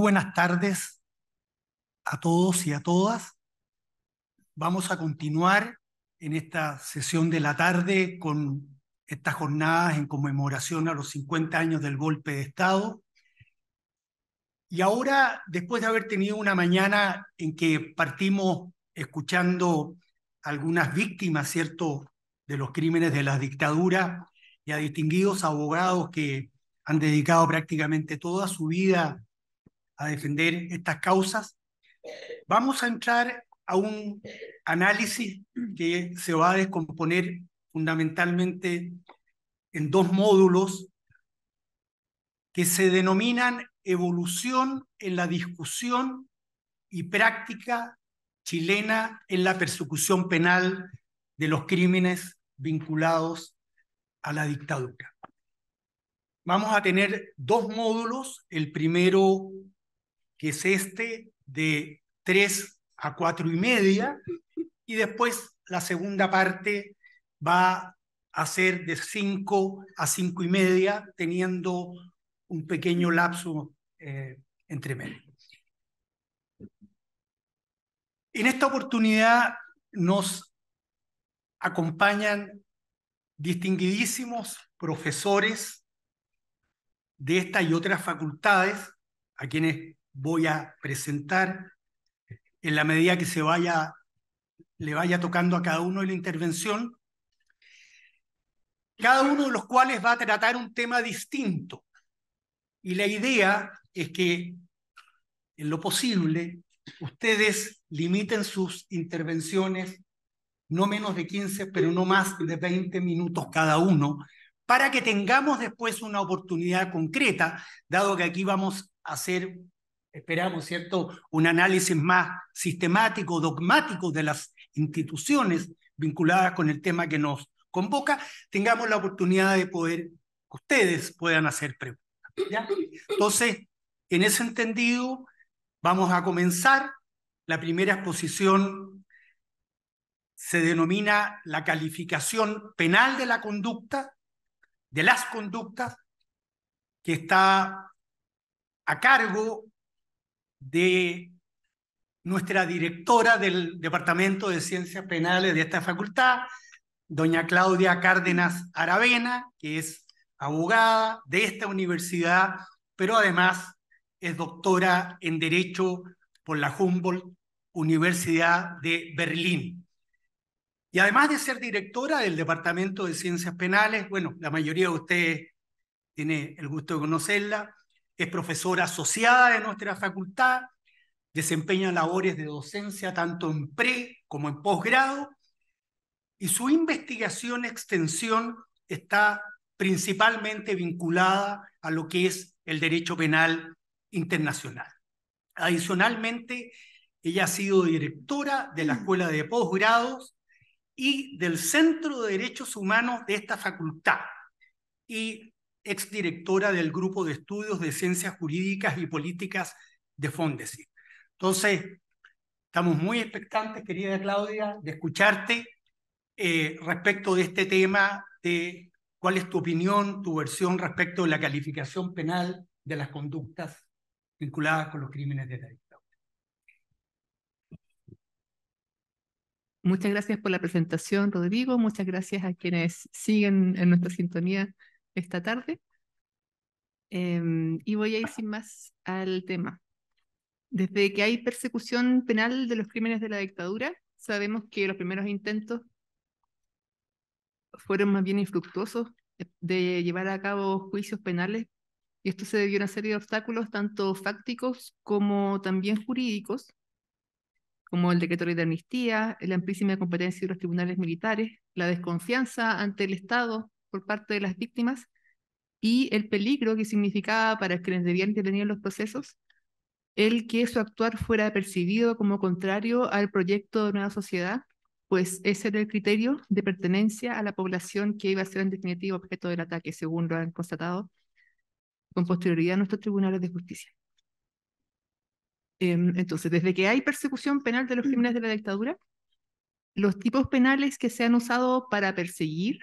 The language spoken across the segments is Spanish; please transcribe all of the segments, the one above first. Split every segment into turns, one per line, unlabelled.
buenas tardes a todos y a todas. Vamos a continuar en esta sesión de la tarde con estas jornadas en conmemoración a los 50 años del golpe de Estado. Y ahora, después de haber tenido una mañana en que partimos escuchando a algunas víctimas, ¿cierto?, de los crímenes de la dictadura y a distinguidos abogados que han dedicado prácticamente toda su vida a defender estas causas, vamos a entrar a un análisis que se va a descomponer fundamentalmente en dos módulos que se denominan evolución en la discusión y práctica chilena en la persecución penal de los crímenes vinculados a la dictadura. Vamos a tener dos módulos, el primero, que es este, de 3 a 4:30, y después la segunda parte va a ser de 5 a 5:30, teniendo un pequeño lapso entre medio. En esta oportunidad nos acompañan distinguidísimos profesores de esta y otras facultades, a quienes voy a presentar en la medida que le vaya tocando a cada uno la intervención, cada uno de los cuales va a tratar un tema distinto. Y la idea es que, en lo posible, ustedes limiten sus intervenciones no menos de 15, pero no más de 20 minutos cada uno, para que tengamos después una oportunidad concreta, dado que aquí vamos a hacer, esperamos, ¿cierto?, un análisis más sistemático, dogmático de las instituciones vinculadas con el tema que nos convoca, tengamos la oportunidad de poder, ustedes puedan hacer preguntas, ¿ya? Entonces, en ese entendido, vamos a comenzar. La primera exposición se denomina la calificación penal de la conducta, de las conductas, que está a cargo de nuestra directora del Departamento de Ciencias Penales de esta facultad, doña Claudia Cárdenas Aravena, que es abogada de esta universidad, pero además es doctora en Derecho por la Humboldt Universidad de Berlín. Y además de ser directora del Departamento de Ciencias Penales, bueno, la mayoría de ustedes tiene el gusto de conocerla, es profesora asociada de nuestra facultad, desempeña labores de docencia tanto en pre como en posgrado, y su investigación extensión está principalmente vinculada a lo que es el derecho penal internacional. Adicionalmente, ella ha sido directora de la Escuela de Posgrados y del Centro de Derechos Humanos de esta facultad, y exdirectora del Grupo de Estudios de Ciencias Jurídicas y Políticas de Fondesit. Entonces, estamos muy expectantes, querida Claudia, de escucharte respecto de este tema, de cuál es tu opinión, tu versión respecto de la calificación penal de las conductas vinculadas con los crímenes de la dictadura.
Muchas gracias por la presentación, Rodrigo. Muchas gracias a quienes siguen en nuestra sintonía esta tarde. Y voy a ir sin más al tema. Desde que hay persecución penal de los crímenes de la dictadura, sabemos que los primeros intentos fueron más bien infructuosos de llevar a cabo juicios penales, y esto se debió a una serie de obstáculos, tanto fácticos como también jurídicos, como el decreto de amnistía, la amplísima competencia de los tribunales militares, la desconfianza ante el Estado por parte de las víctimas y el peligro que significaba para quienes debían intervenir en los procesos el que su actuar fuera percibido como contrario al proyecto de nueva sociedad, pues ese era el criterio de pertenencia a la población que iba a ser en definitiva objeto del ataque, según lo han constatado con posterioridad nuestros tribunales de justicia. Entonces, desde que hay persecución penal de los crímenes de la dictadura, los tipos penales que se han usado para perseguir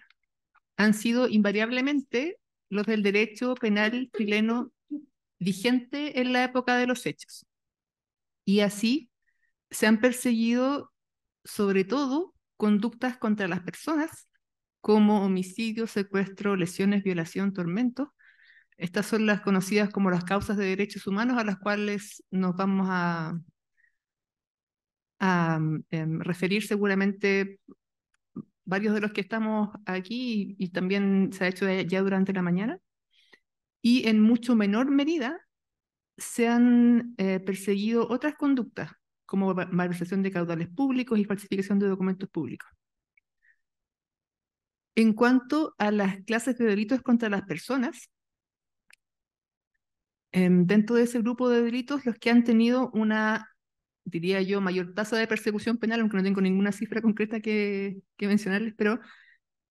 han sido invariablemente los del derecho penal chileno vigente en la época de los hechos. Y así se han perseguido sobre todo conductas contra las personas, como homicidio, secuestro, lesiones, violación, tormento. Estas son las conocidas como las causas de derechos humanos a las cuales nos vamos a referir seguramente varios de los que estamos aquí y también se ha hecho ya durante la mañana. Y en mucho menor medida se han perseguido otras conductas, como malversación de caudales públicos y falsificación de documentos públicos. En cuanto a las clases de delitos contra las personas, dentro de ese grupo de delitos, los que han tenido una, diría yo, mayor tasa de persecución penal, aunque no tengo ninguna cifra concreta que mencionarles, pero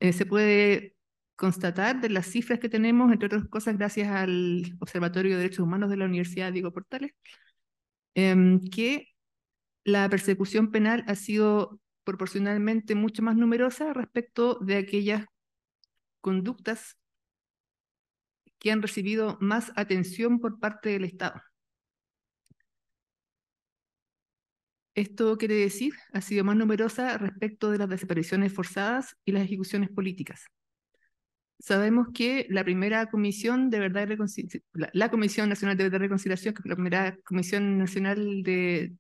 se puede constatar de las cifras que tenemos, entre otras cosas, gracias al Observatorio de Derechos Humanos de la Universidad Diego Portales, que la persecución penal ha sido proporcionalmente mucho más numerosa respecto de aquellas conductas que han recibido más atención por parte del Estado. Esto quiere decir, ha sido más numerosa respecto de las desapariciones forzadas y las ejecuciones políticas. Sabemos que la primera comisión de verdad y reconciliación, la Comisión Nacional de Verdad y Reconciliación, que fue la primera comisión nacional de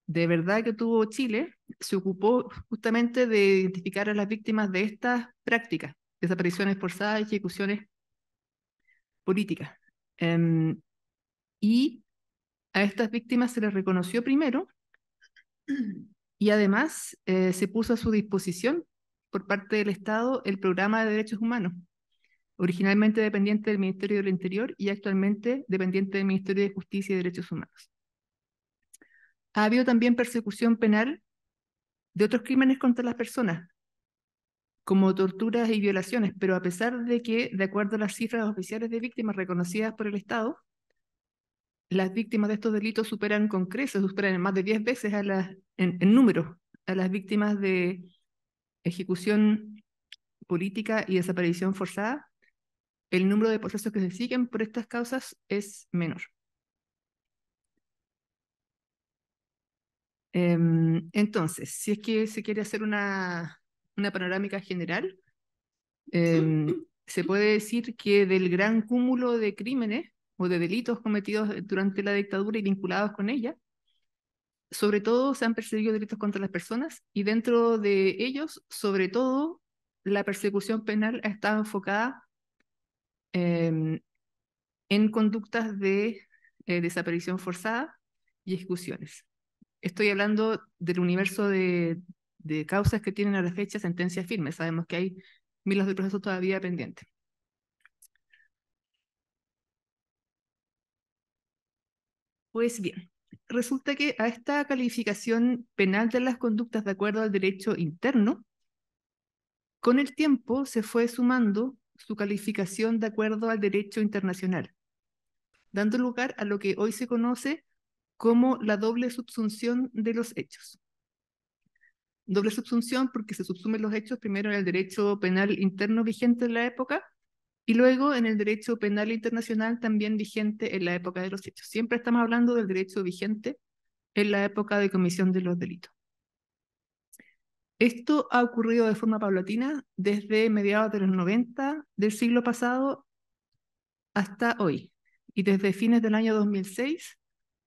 verdad que tuvo Chile, se ocupó justamente de identificar a las víctimas de estas prácticas, desapariciones forzadas y ejecuciones políticas. Y a estas víctimas se les reconoció primero y además se puso a su disposición por parte del Estado el programa de derechos humanos, originalmente dependiente del Ministerio del Interior y actualmente dependiente del Ministerio de Justicia y Derechos Humanos. Ha habido también persecución penal de otros crímenes contra las personas, como torturas y violaciones, pero a pesar de que, de acuerdo a las cifras oficiales de víctimas reconocidas por el Estado, las víctimas de estos delitos superan con creces, superan en más de 10 veces en número a las víctimas de ejecución política y desaparición forzada. El número de procesos que se siguen por estas causas es menor. Entonces, si es que se quiere hacer una panorámica general, se puede decir que del gran cúmulo de crímenes o de delitos cometidos durante la dictadura y vinculados con ella, sobre todo se han perseguido delitos contra las personas y dentro de ellos, sobre todo, la persecución penal ha estado enfocada en conductas de desaparición forzada y ejecuciones. Estoy hablando del universo de causas que tienen a la fecha sentencias firmes. Sabemos que hay miles de procesos todavía pendientes. Pues bien, resulta que a esta calificación penal de las conductas de acuerdo al derecho interno, con el tiempo se fue sumando su calificación de acuerdo al derecho internacional, dando lugar a lo que hoy se conoce como la doble subsunción de los hechos. Doble subsunción porque se subsumen los hechos primero en el derecho penal interno vigente en la época y luego en el derecho penal internacional también vigente en la época de los hechos. Siempre estamos hablando del derecho vigente en la época de comisión de los delitos. Esto ha ocurrido de forma paulatina desde mediados de los 90 del siglo pasado hasta hoy. Y desde fines del año 2006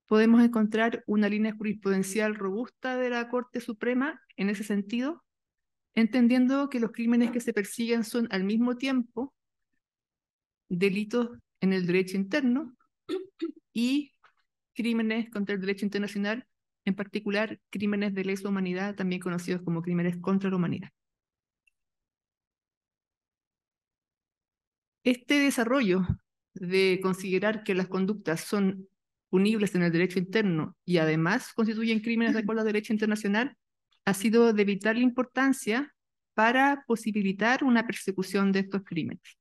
podemos encontrar una línea jurisprudencial robusta de la Corte Suprema en ese sentido, entendiendo que los crímenes que se persiguen son al mismo tiempo delitos en el derecho interno y crímenes contra el derecho internacional, en particular crímenes de lesa humanidad, también conocidos como crímenes contra la humanidad. Este desarrollo de considerar que las conductas son punibles en el derecho interno y además constituyen crímenes de acuerdo al derecho internacional ha sido de vital importancia para posibilitar una persecución de estos crímenes.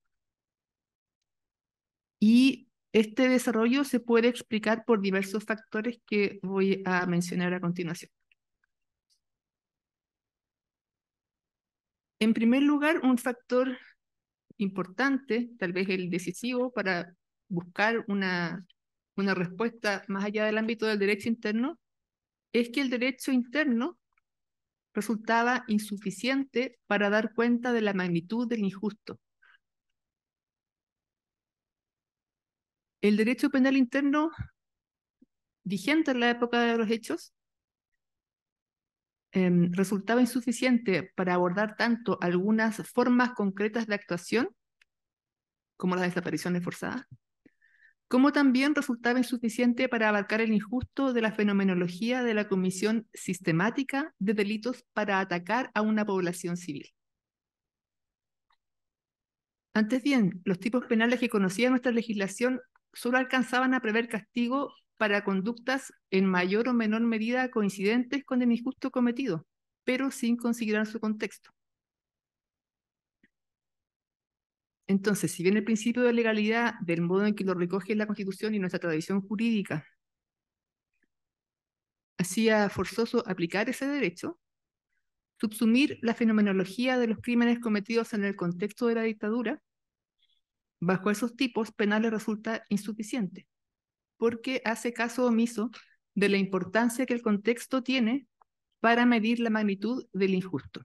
Y este desarrollo se puede explicar por diversos factores que voy a mencionar a continuación. En primer lugar, un factor importante, tal vez el decisivo para buscar una respuesta más allá del ámbito del derecho interno, es que el derecho interno resultaba insuficiente para dar cuenta de la magnitud del injusto. El derecho penal interno vigente en la época de los hechos resultaba insuficiente para abordar tanto algunas formas concretas de actuación, como las desapariciones forzadas, como también resultaba insuficiente para abarcar el injusto de la fenomenología de la comisión sistemática de delitos para atacar a una población civil. Antes bien, los tipos penales que conocía nuestra legislación solo alcanzaban a prever castigo para conductas en mayor o menor medida coincidentes con el injusto cometido, pero sin considerar su contexto. Entonces, si bien el principio de legalidad, del modo en que lo recoge la Constitución y nuestra tradición jurídica, hacía forzoso aplicar ese derecho, subsumir la fenomenología de los crímenes cometidos en el contexto de la dictadura, bajo esos tipos penales resulta insuficiente, porque hace caso omiso de la importancia que el contexto tiene para medir la magnitud del injusto.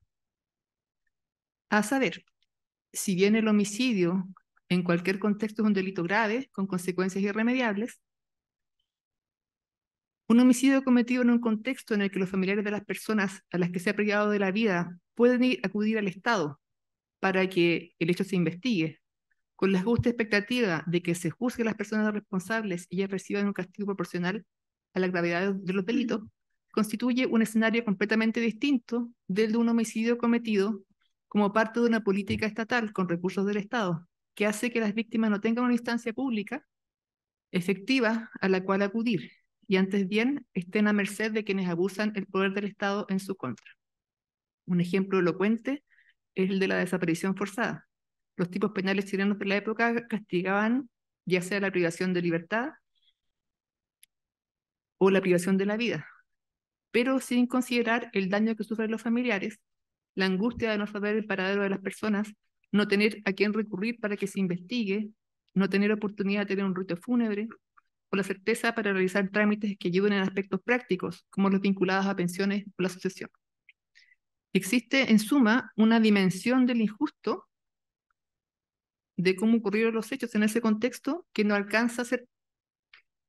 A saber, si bien el homicidio en cualquier contexto es un delito grave, con consecuencias irremediables, un homicidio cometido en un contexto en el que los familiares de las personas a las que se ha privado de la vida pueden acudir al Estado para que el hecho se investigue, con la justa expectativa de que se juzgue a las personas responsables y ellas reciban un castigo proporcional a la gravedad de los delitos, constituye un escenario completamente distinto del de un homicidio cometido como parte de una política estatal con recursos del Estado, que hace que las víctimas no tengan una instancia pública efectiva a la cual acudir, y antes bien estén a merced de quienes abusan el poder del Estado en su contra. Un ejemplo elocuente es el de la desaparición forzada. Los tipos penales chilenos de la época castigaban ya sea la privación de libertad o la privación de la vida, pero sin considerar el daño que sufren los familiares, la angustia de no saber el paradero de las personas, no tener a quién recurrir para que se investigue, no tener oportunidad de tener un rito fúnebre, o la certeza para realizar trámites que ayuden en aspectos prácticos, como los vinculados a pensiones o la sucesión. Existe, en suma, una dimensión del injusto de cómo ocurrieron los hechos en ese contexto que no alcanza a ser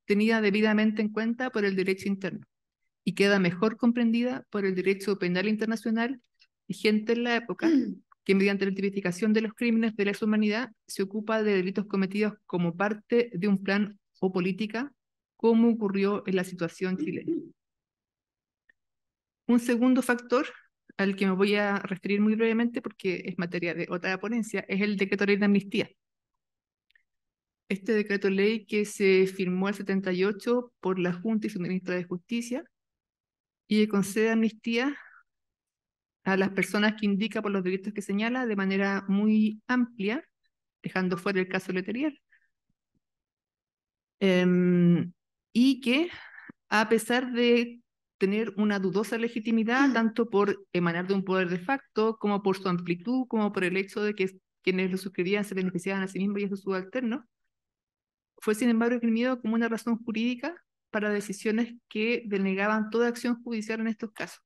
tenida debidamente en cuenta por el derecho interno y queda mejor comprendida por el derecho penal internacional vigente en la época, que mediante la tipificación de los crímenes de lesa humanidad se ocupa de delitos cometidos como parte de un plan o política, como ocurrió en la situación chilena. Un segundo factor al que me voy a referir muy brevemente porque es materia de otra ponencia, es el decreto ley de amnistía. Este decreto ley que se firmó el 78 por la Junta y su ministra de Justicia y que concede amnistía a las personas que indica por los delitos que señala de manera muy amplia, dejando fuera el caso Letelier, y que a pesar de tener una dudosa legitimidad, tanto por emanar de un poder de facto, como por su amplitud, como por el hecho de que quienes lo suscribían se beneficiaban a sí mismos y a sus subalternos, fue sin embargo esgrimido como una razón jurídica para decisiones que denegaban toda acción judicial en estos casos.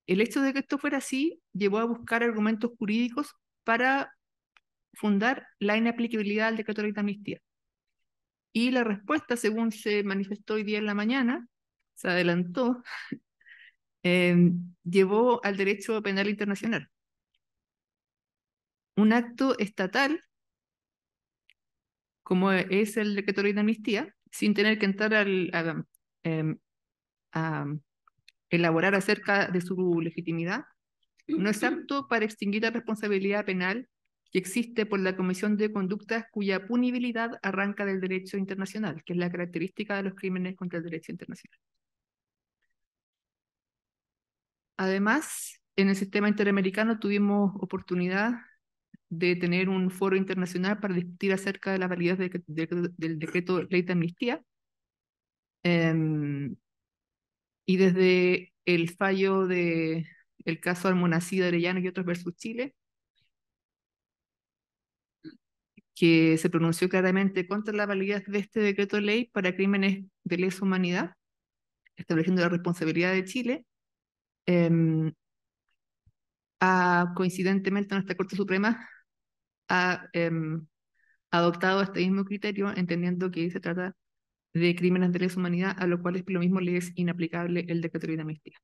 El hecho de que esto fuera así llevó a buscar argumentos jurídicos para fundar la inaplicabilidad del decreto de amnistía. Y la respuesta, según se manifestó hoy día en la mañana, se adelantó, llevó al derecho penal internacional. Un acto estatal, como es el decreto de amnistía, sin tener que entrar a elaborar acerca de su legitimidad, no es apto para extinguir la responsabilidad penal que existe por la comisión de conductas cuya punibilidad arranca del derecho internacional, que es la característica de los crímenes contra el derecho internacional. Además, en el sistema interamericano tuvimos oportunidad de tener un foro internacional para discutir acerca de la validez del decreto ley de amnistía. Y desde el fallo del caso Almonacid, Arellano y otros versus Chile, que se pronunció claramente contra la validez de este decreto de ley para crímenes de lesa humanidad, estableciendo la responsabilidad de Chile. Coincidentemente, nuestra Corte Suprema ha adoptado este mismo criterio, entendiendo que se trata de crímenes de lesa humanidad, a lo cual es lo mismo le es inaplicable el decreto de amnistía.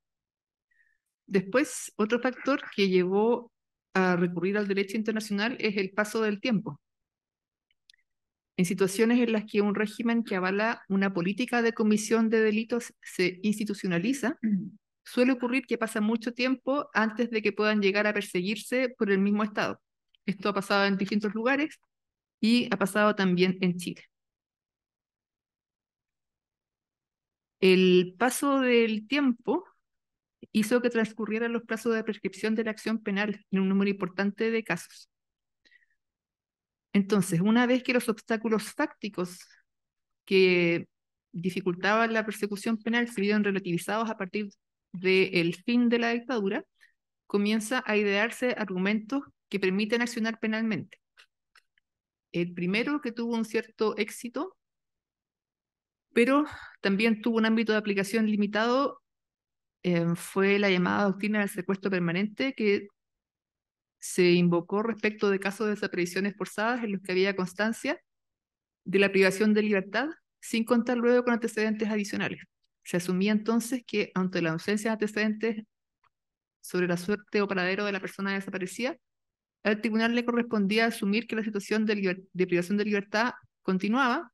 Después, otro factor que llevó a recurrir al derecho internacional es el paso del tiempo. En situaciones en las que un régimen que avala una política de comisión de delitos se institucionaliza, suele ocurrir que pasa mucho tiempo antes de que puedan llegar a perseguirse por el mismo Estado. Esto ha pasado en distintos lugares y ha pasado también en Chile. El paso del tiempo hizo que transcurrieran los plazos de prescripción de la acción penal en un número importante de casos. Entonces, una vez que los obstáculos fácticos que dificultaban la persecución penal se vieron relativizados a partir del fin de la dictadura, comienza a idearse argumentos que permiten accionar penalmente. El primero, que tuvo un cierto éxito, pero también tuvo un ámbito de aplicación limitado, fue la llamada doctrina del secuestro permanente, que se invocó respecto de casos de desapariciones forzadas en los que había constancia de la privación de libertad, sin contar luego con antecedentes adicionales. Se asumía entonces que, ante la ausencia de antecedentes sobre la suerte o paradero de la persona desaparecida, al tribunal le correspondía asumir que la situación de privación de libertad continuaba,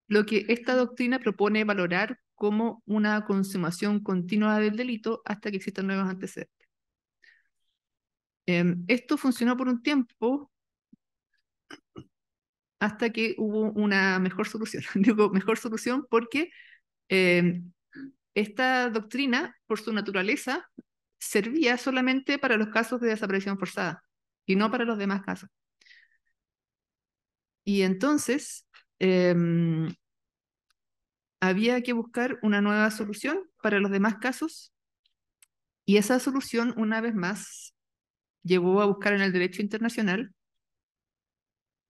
lo que esta doctrina propone valorar como una consumación continua del delito hasta que existan nuevos antecedentes. Esto funcionó por un tiempo hasta que hubo una mejor solución. Digo mejor solución porque esta doctrina, por su naturaleza, servía solamente para los casos de desaparición forzada y no para los demás casos. Y entonces había que buscar una nueva solución para los demás casos, y esa solución, una vez más, llegó a buscar en el derecho internacional,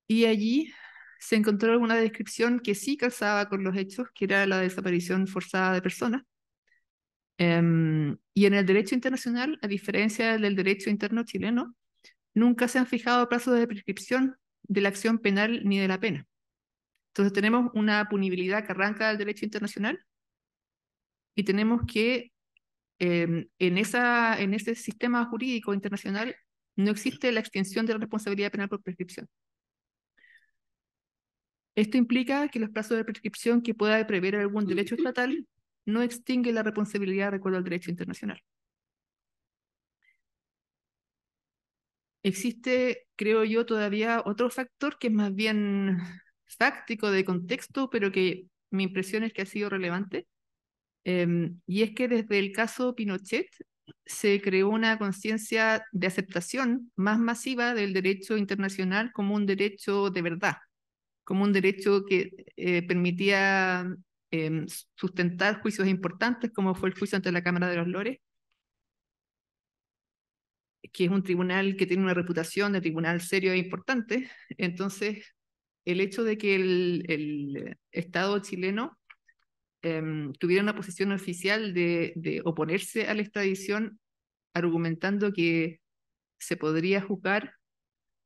y allí se encontró una descripción que sí calzaba con los hechos, que era la desaparición forzada de personas. Y en el derecho internacional, a diferencia del derecho interno chileno, nunca se han fijado plazos de prescripción de la acción penal ni de la pena. Entonces tenemos una punibilidad que arranca del derecho internacional, y tenemos que en ese sistema jurídico internacional no existe la extensión de la responsabilidad penal por prescripción. Esto implica que los plazos de prescripción que pueda prever algún derecho estatal no extinguen la responsabilidad de acuerdo al derecho internacional. Existe, creo yo, todavía otro factor que es más bien fáctico de contexto, pero que mi impresión es que ha sido relevante, y es que desde el caso Pinochet se creó una conciencia de aceptación más masiva del derecho internacional como un derecho de verdad, como un derecho que permitía sustentar juicios importantes, como fue el juicio ante la Cámara de los Lores, que es un tribunal que tiene una reputación de tribunal serio e importante. Entonces, el hecho de que el Estado chileno tuviera una posición oficial de oponerse a la extradición, argumentando que se podría juzgar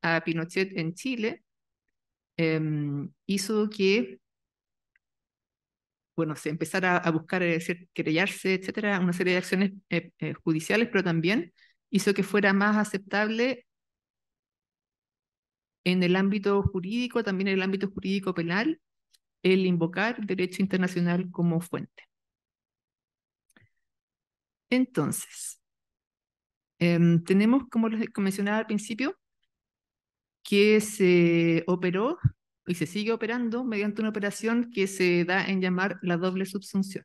a Pinochet en Chile, hizo que, bueno, se empezara a buscar querellarse, etcétera, una serie de acciones judiciales, pero también hizo que fuera más aceptable en el ámbito jurídico, también en el ámbito jurídico penal, el invocar derecho internacional como fuente. Entonces, tenemos, como les mencionaba al principio, que se operó y se sigue operando mediante una operación que se da en llamar la doble subsunción.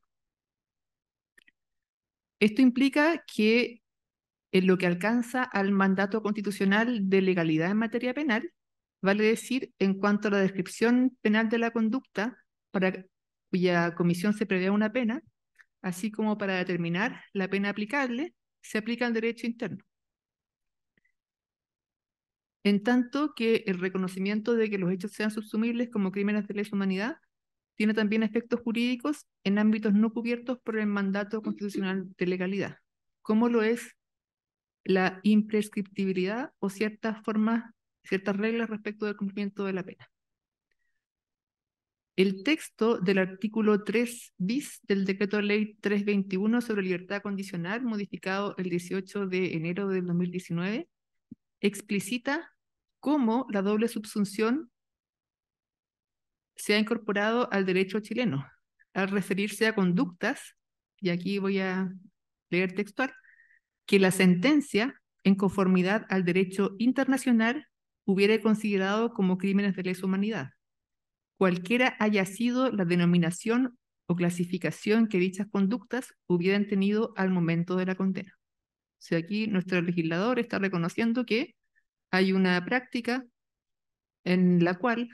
Esto implica que en lo que alcanza al mandato constitucional de legalidad en materia penal, vale decir, en cuanto a la descripción penal de la conducta para cuya comisión se prevé una pena, así como para determinar la pena aplicable, se aplica el derecho interno. en tanto que el reconocimiento de que los hechos sean subsumibles como crímenes de lesa humanidad tiene también efectos jurídicos en ámbitos no cubiertos por el mandato constitucional de legalidad, como lo es la imprescriptibilidad o ciertas formas, ciertas reglas respecto del cumplimiento de la pena. El texto del artículo 3 bis del Decreto Ley 321 sobre libertad condicional, modificado el 18 de enero del 2019, explicita cómo la doble subsunción se ha incorporado al derecho chileno, al referirse a conductas, y aquí voy a leer textual, que la sentencia, en conformidad al derecho internacional, hubiera considerado como crímenes de lesa humanidad, cualquiera haya sido la denominación o clasificación que dichas conductas hubieran tenido al momento de la condena. O sea, aquí nuestro legislador está reconociendo que hay una práctica en la cual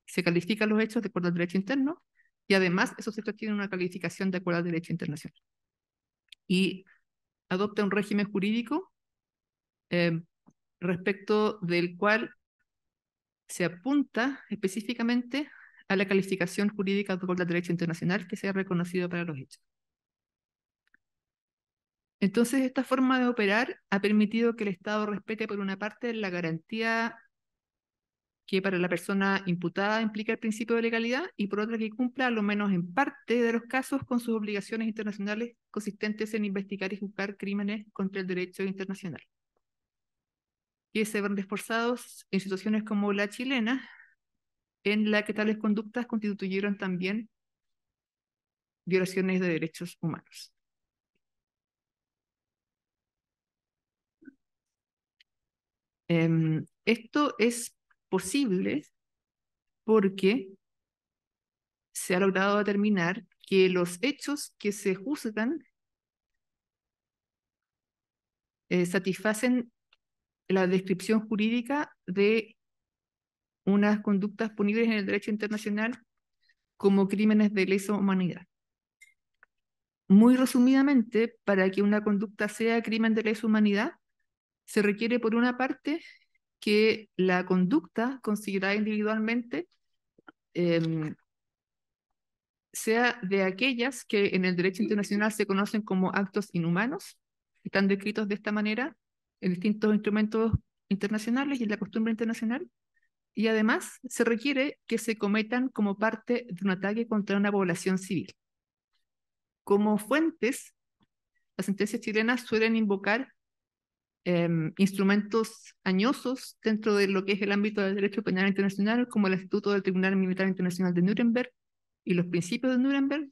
se califican los hechos de acuerdo al derecho interno y además esos hechos tienen una calificación de acuerdo al derecho internacional. Y adopta un régimen jurídico respecto del cual se apunta específicamente a la calificación jurídica de acuerdo al derecho internacional que sea reconocido para los hechos. Entonces, esta forma de operar ha permitido que el Estado respete, por una parte, la garantía que para la persona imputada implica el principio de legalidad y por otra que cumpla, al menos en parte de los casos, con sus obligaciones internacionales consistentes en investigar y juzgar crímenes contra el derecho internacional, que se ven reforzados en situaciones como la chilena, en la que tales conductas constituyeron también violaciones de derechos humanos. Esto es posible porque se ha logrado determinar que los hechos que se juzgan satisfacen la descripción jurídica de unas conductas punibles en el derecho internacional como crímenes de lesa humanidad. Muy resumidamente, para que una conducta sea crimen de lesa humanidad, se requiere por una parte que la conducta considerada individualmente sea de aquellas que en el derecho internacional se conocen como actos inhumanos, están descritos de esta manera en distintos instrumentos internacionales y en la costumbre internacional, y además se requiere que se cometan como parte de un ataque contra una población civil. Como fuentes, las sentencias chilenas suelen invocar instrumentos añosos dentro de lo que es el ámbito del derecho penal internacional, como el Estatuto del Tribunal Militar Internacional de Nuremberg y los principios de Nuremberg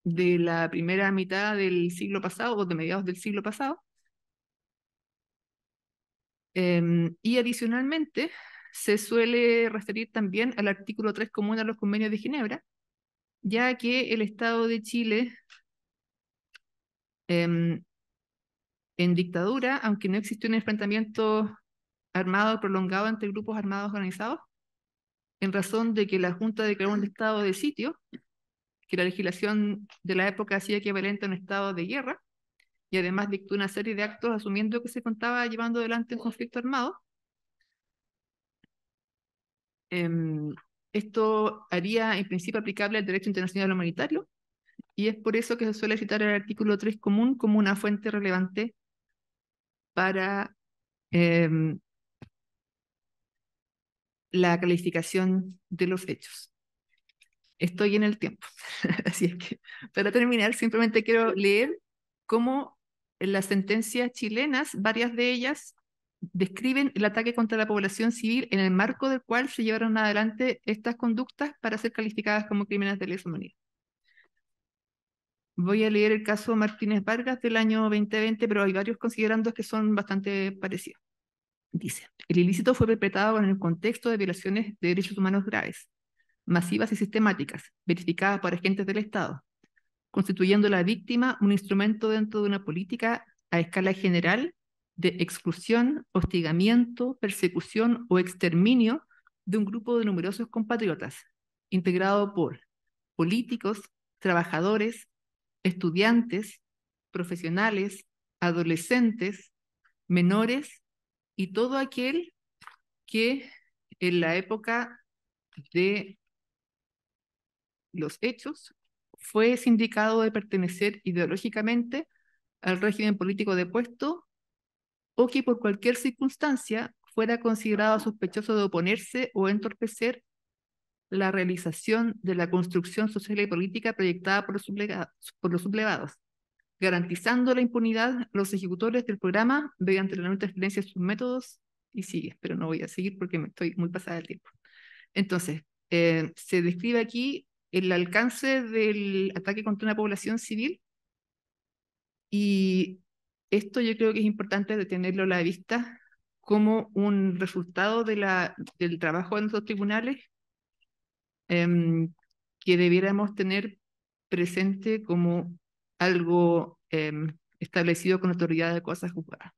de la primera mitad del siglo pasado o de mediados del siglo pasado. Y adicionalmente se suele referir también al artículo 3 común a los convenios de Ginebra, ya que el Estado de Chile en dictadura, aunque no existió un enfrentamiento armado prolongado entre grupos armados organizados, en razón de que la Junta declaró un estado de sitio, que la legislación de la época hacía equivalente a un estado de guerra, y además dictó una serie de actos asumiendo que se contaba llevando adelante un conflicto armado. Esto haría en principio aplicable al derecho internacional humanitario, y es por eso que se suele citar el artículo 3 común como una fuente relevante para la calificación de los hechos. Estoy en el tiempo, así es que para terminar simplemente quiero leer cómo en las sentencias chilenas, varias de ellas describen el ataque contra la población civil en el marco del cual se llevaron adelante estas conductas para ser calificadas como crímenes de lesa humanidad. Voy a leer el caso Martínez Vargas del año 2020, pero hay varios considerandos que son bastante parecidos. Dice, el ilícito fue perpetrado en el contexto de violaciones de derechos humanos graves, masivas y sistemáticas, verificadas por agentes del Estado, constituyendo la víctima un instrumento dentro de una política a escala general de exclusión, hostigamiento, persecución o exterminio de un grupo de numerosos compatriotas, integrado por políticos, trabajadores, estudiantes, profesionales, adolescentes, menores y todo aquel que en la época de los hechos fue sindicado de pertenecer ideológicamente al régimen político depuesto o que por cualquier circunstancia fuera considerado sospechoso de oponerse o entorpecer la realización de la construcción social y política proyectada por los sublevados, garantizando la impunidad a los ejecutores del programa mediante la no interferencia de sus métodos, y sigue, pero no voy a seguir porque me estoy muy pasada del tiempo. Entonces, se describe aquí el alcance del ataque contra una población civil, y esto yo creo que es importante de tenerlo a la vista como un resultado del trabajo de nuestros tribunales, em, que debiéramos tener presente como algo establecido con autoridad de cosas juzgadas.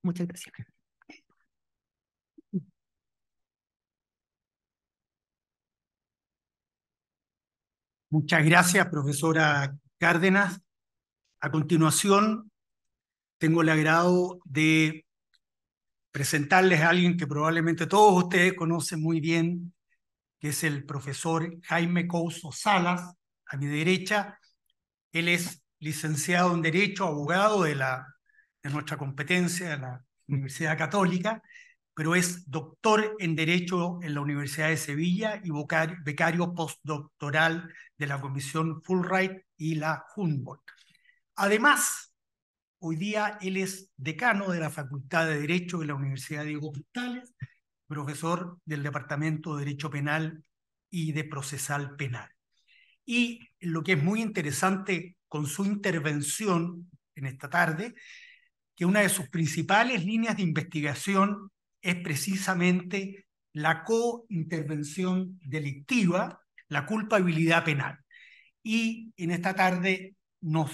Muchas gracias.
Muchas gracias, profesora Cárdenas. A continuación, tengo el agrado de presentarles a alguien que probablemente todos ustedes conocen muy bien, que es el profesor Jaime Couso Salas, a mi derecha. Él es licenciado en Derecho, abogado de nuestra competencia, de la Universidad Católica, pero es doctor en Derecho en la Universidad de Sevilla y becario postdoctoral de la Comisión Fulbright y la Humboldt. Además, hoy día él es decano de la Facultad de Derecho de la Universidad Diego Portales, profesor del Departamento de Derecho Penal y de Procesal Penal. Y lo que es muy interesante con su intervención en esta tarde, que una de sus principales líneas de investigación es precisamente la cointervención delictiva, la culpabilidad penal. Y en esta tarde nos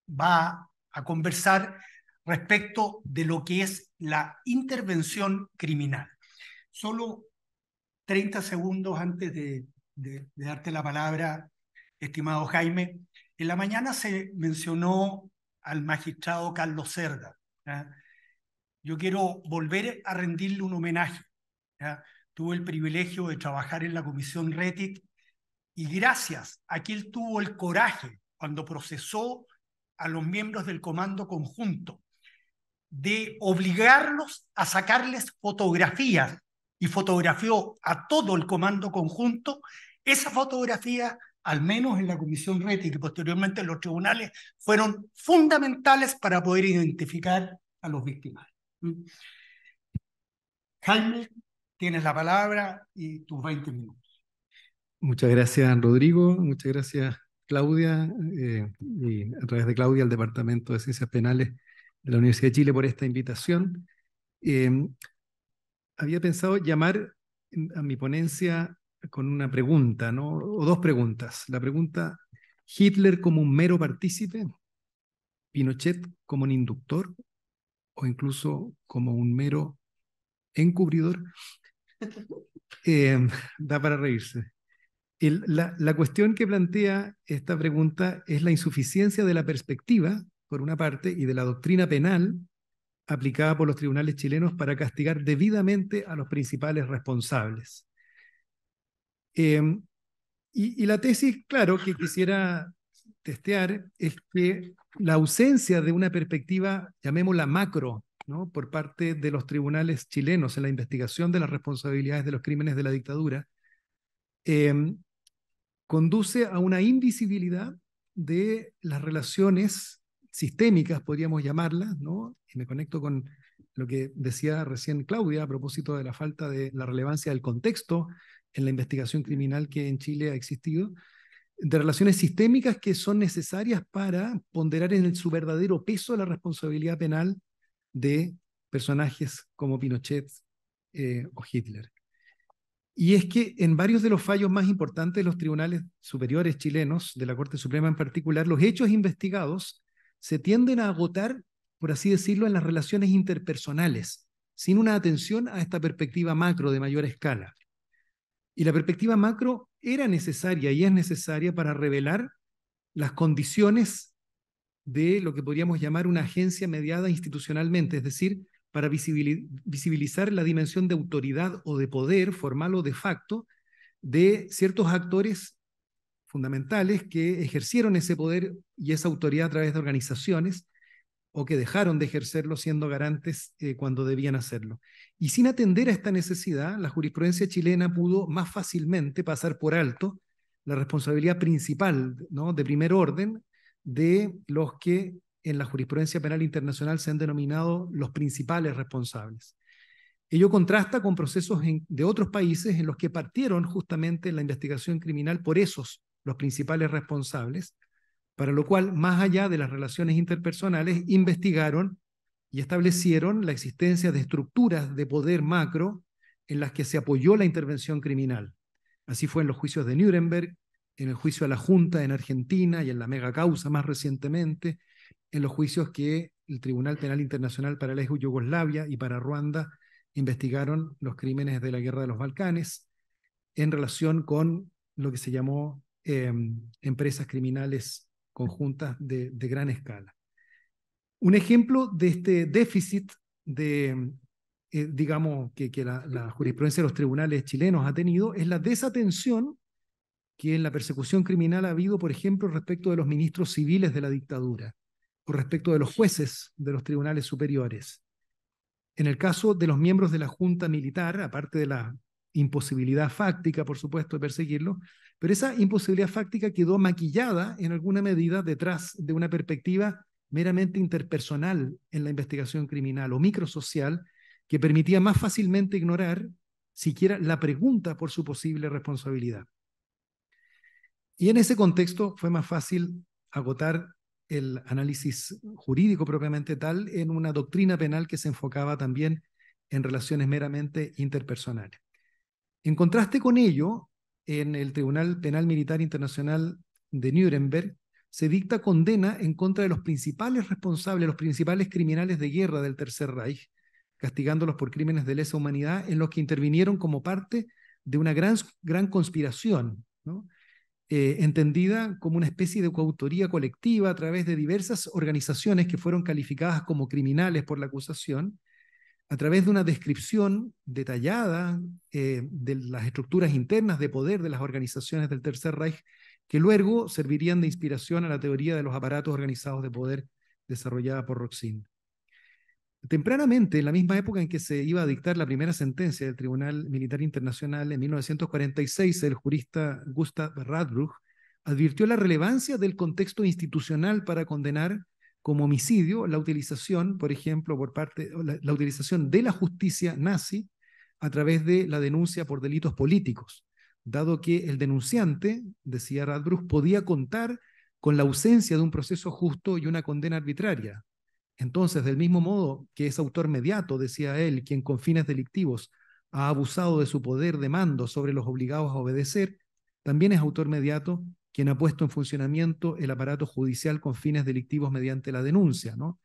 va a conversar respecto de lo que es la intervención criminal. Solo 30 segundos antes de darte la palabra, estimado Jaime. En la mañana se mencionó al magistrado Carlos Cerda. ¿Ya? Yo quiero volver a rendirle un homenaje. ¿Ya? Tuve el privilegio de trabajar en la Comisión Rettig y gracias a que él tuvo el coraje cuando procesó a los miembros del Comando Conjunto de obligarlos a sacarles fotografías y fotografió a todo el Comando Conjunto. Esa fotografía, al menos en la Comisión Rettig y posteriormente en los tribunales, fueron fundamentales para poder identificar a los victimarios. Jaime, tienes la palabra y tus 20 minutos.
Muchas gracias, Rodrigo. Muchas gracias, Claudia, y a través de Claudia al Departamento de Ciencias Penales de la Universidad de Chile por esta invitación. Había pensado llamar a mi ponencia con una pregunta, ¿no? O dos preguntas. La pregunta, ¿Hitler como un mero partícipe? ¿Pinochet como un inductor? ¿O incluso como un mero encubridor? Da para reírse. La cuestión que plantea esta pregunta es la insuficiencia de la perspectiva, por una parte, y de la doctrina penal aplicada por los tribunales chilenos para castigar debidamente a los principales responsables. Y la tesis, claro, que quisiera testear es que la ausencia de una perspectiva, llamémosla macro, ¿no?, por parte de los tribunales chilenos en la investigación de las responsabilidades de los crímenes de la dictadura, conduce a una invisibilidad de las relaciones sistémicas, podríamos llamarlas, ¿no? Y me conecto con lo que decía recién Claudia a propósito de la falta de la relevancia del contexto en la investigación criminal que en Chile ha existido, de relaciones sistémicas que son necesarias para ponderar en su verdadero peso la responsabilidad penal de personajes como Pinochet o Hitler. Y es que en varios de los fallos más importantes de los tribunales superiores chilenos, de la Corte Suprema en particular, los hechos investigados se tienden a agotar, por así decirlo, en las relaciones interpersonales, sin una atención a esta perspectiva macro de mayor escala. Y la perspectiva macro era necesaria y es necesaria para revelar las condiciones de lo que podríamos llamar una agencia mediada institucionalmente, es decir, para visibilizar la dimensión de autoridad o de poder, formal o de facto, de ciertos actores fundamentales que ejercieron ese poder y esa autoridad a través de organizaciones o que dejaron de ejercerlo siendo garantes cuando debían hacerlo. Y sin atender a esta necesidad, la jurisprudencia chilena pudo más fácilmente pasar por alto la responsabilidad principal, ¿no?, de primer orden de los que en la jurisprudencia penal internacional se han denominado los principales responsables. Ello contrasta con procesos de otros países en los que partieron justamente la investigación criminal por esos, los principales responsables, para lo cual, más allá de las relaciones interpersonales, investigaron y establecieron la existencia de estructuras de poder macro en las que se apoyó la intervención criminal. Así fue en los juicios de Nuremberg, en el juicio a la Junta en Argentina y en la mega causa más recientemente, en los juicios que el Tribunal Penal Internacional para la ex Yugoslavia y para Ruanda investigaron los crímenes de la Guerra de los Balcanes en relación con lo que se llamó empresas criminales conjuntas de gran escala. Un ejemplo de este déficit de, digamos, que la jurisprudencia de los tribunales chilenos ha tenido es la desatención que en la persecución criminal ha habido, por ejemplo, respecto de los ministros civiles de la dictadura o respecto de los jueces de los tribunales superiores. En el caso de los miembros de la Junta Militar, aparte de la imposibilidad fáctica, por supuesto, de perseguirlo, pero esa imposibilidad fáctica quedó maquillada en alguna medida detrás de una perspectiva meramente interpersonal en la investigación criminal o microsocial que permitía más fácilmente ignorar siquiera la pregunta por su posible responsabilidad. Y en ese contexto fue más fácil agotar el análisis jurídico propiamente tal en una doctrina penal que se enfocaba también en relaciones meramente interpersonales. En contraste con ello, en el Tribunal Penal Militar Internacional de Nuremberg se dicta condena en contra de los principales responsables, los principales criminales de guerra del Tercer Reich, castigándolos por crímenes de lesa humanidad en los que intervinieron como parte de una gran conspiración, ¿no?, entendida como una especie de coautoría colectiva a través de diversas organizaciones que fueron calificadas como criminales por la acusación, a través de una descripción detallada de las estructuras internas de poder de las organizaciones del Tercer Reich, que luego servirían de inspiración a la teoría de los aparatos organizados de poder desarrollada por Roxin. Tempranamente, en la misma época en que se iba a dictar la primera sentencia del Tribunal Militar Internacional, en 1946, el jurista Gustav Radbruch advirtió la relevancia del contexto institucional para condenar como homicidio la utilización, por ejemplo, la utilización de la justicia nazi a través de la denuncia por delitos políticos, dado que el denunciante, decía Radbruch, podía contar con la ausencia de un proceso justo y una condena arbitraria. Entonces, del mismo modo que es autor mediato, decía él, quien con fines delictivos ha abusado de su poder de mando sobre los obligados a obedecer, también es autor mediato quien ha puesto en funcionamiento el aparato judicial con fines delictivos mediante la denuncia, ¿no?,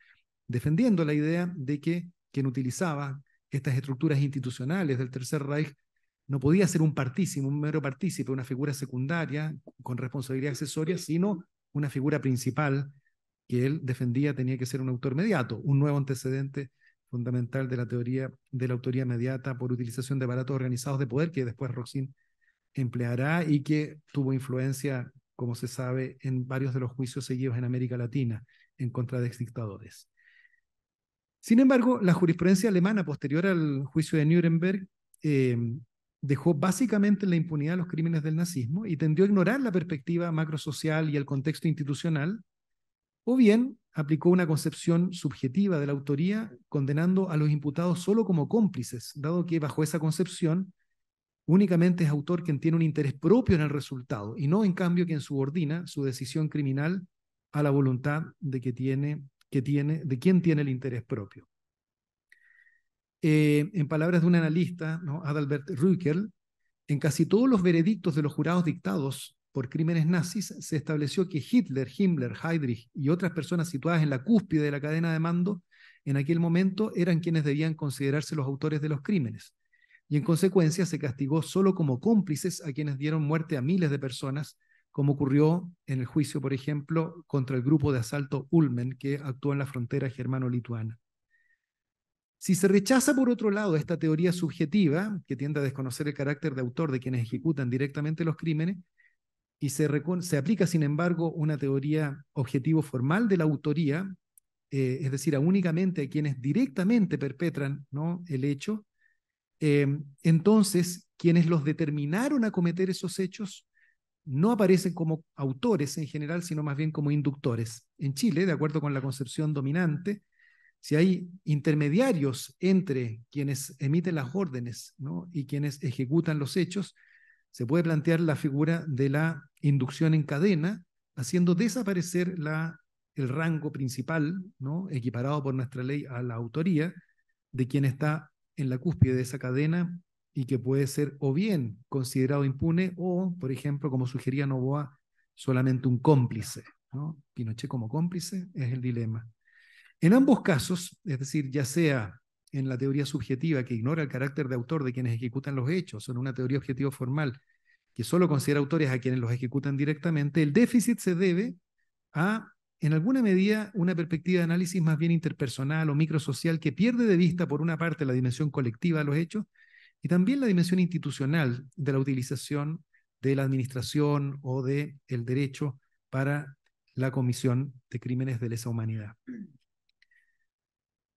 defendiendo la idea de que quien utilizaba estas estructuras institucionales del Tercer Reich no podía ser un partícipe, un mero partícipe, una figura secundaria con responsabilidad accesoria, sino una figura principal que él defendía tenía que ser un autor mediato, un nuevo antecedente fundamental de la teoría de la autoría mediata por utilización de aparatos organizados de poder que después Roxin empleará y que tuvo influencia, como se sabe, en varios de los juicios seguidos en América Latina en contra de exdictadores. Sin embargo, la jurisprudencia alemana posterior al juicio de Nuremberg dejó básicamente en la impunidad los crímenes del nazismo y tendió a ignorar la perspectiva macrosocial y el contexto institucional, o bien aplicó una concepción subjetiva de la autoría, condenando a los imputados solo como cómplices, dado que bajo esa concepción únicamente es autor quien tiene un interés propio en el resultado, y no en cambio quien subordina su decisión criminal a la voluntad de quien tiene el interés propio. En palabras de un analista, ¿no?, Adalbert Rückerl, en casi todos los veredictos de los jurados dictados por crímenes nazis se estableció que Hitler, Himmler, Heydrich y otras personas situadas en la cúspide de la cadena de mando en aquel momento eran quienes debían considerarse los autores de los crímenes. Y en consecuencia se castigó solo como cómplices a quienes dieron muerte a miles de personas, como ocurrió en el juicio, por ejemplo, contra el grupo de asalto Ulmen que actuó en la frontera germano-lituana. Si se rechaza, por otro lado, esta teoría subjetiva, que tiende a desconocer el carácter de autor de quienes ejecutan directamente los crímenes, y se aplica, sin embargo, una teoría objetivo formal de la autoría, es decir, únicamente a quienes directamente perpetran, ¿no?, el hecho, entonces quienes los determinaron a cometer esos hechos no aparecen como autores en general, sino más bien como inductores. En Chile, de acuerdo con la concepción dominante, si hay intermediarios entre quienes emiten las órdenes, ¿no?, y quienes ejecutan los hechos, se puede plantear la figura de la inducción en cadena, haciendo desaparecer el rango principal, ¿no?, equiparado por nuestra ley a la autoría, de quien está en la cúspide de esa cadena y que puede ser o bien considerado impune o, por ejemplo, como sugería Noboa, solamente un cómplice, ¿no? Pinochet como cómplice es el dilema. En ambos casos, es decir, ya sea en la teoría subjetiva que ignora el carácter de autor de quienes ejecutan los hechos, o en una teoría objetivo formal que solo considera autores a quienes los ejecutan directamente, el déficit se debe a, en alguna medida, una perspectiva de análisis más bien interpersonal o microsocial que pierde de vista, por una parte, la dimensión colectiva de los hechos y también la dimensión institucional de la utilización de la administración o del derecho para la comisión de crímenes de lesa humanidad.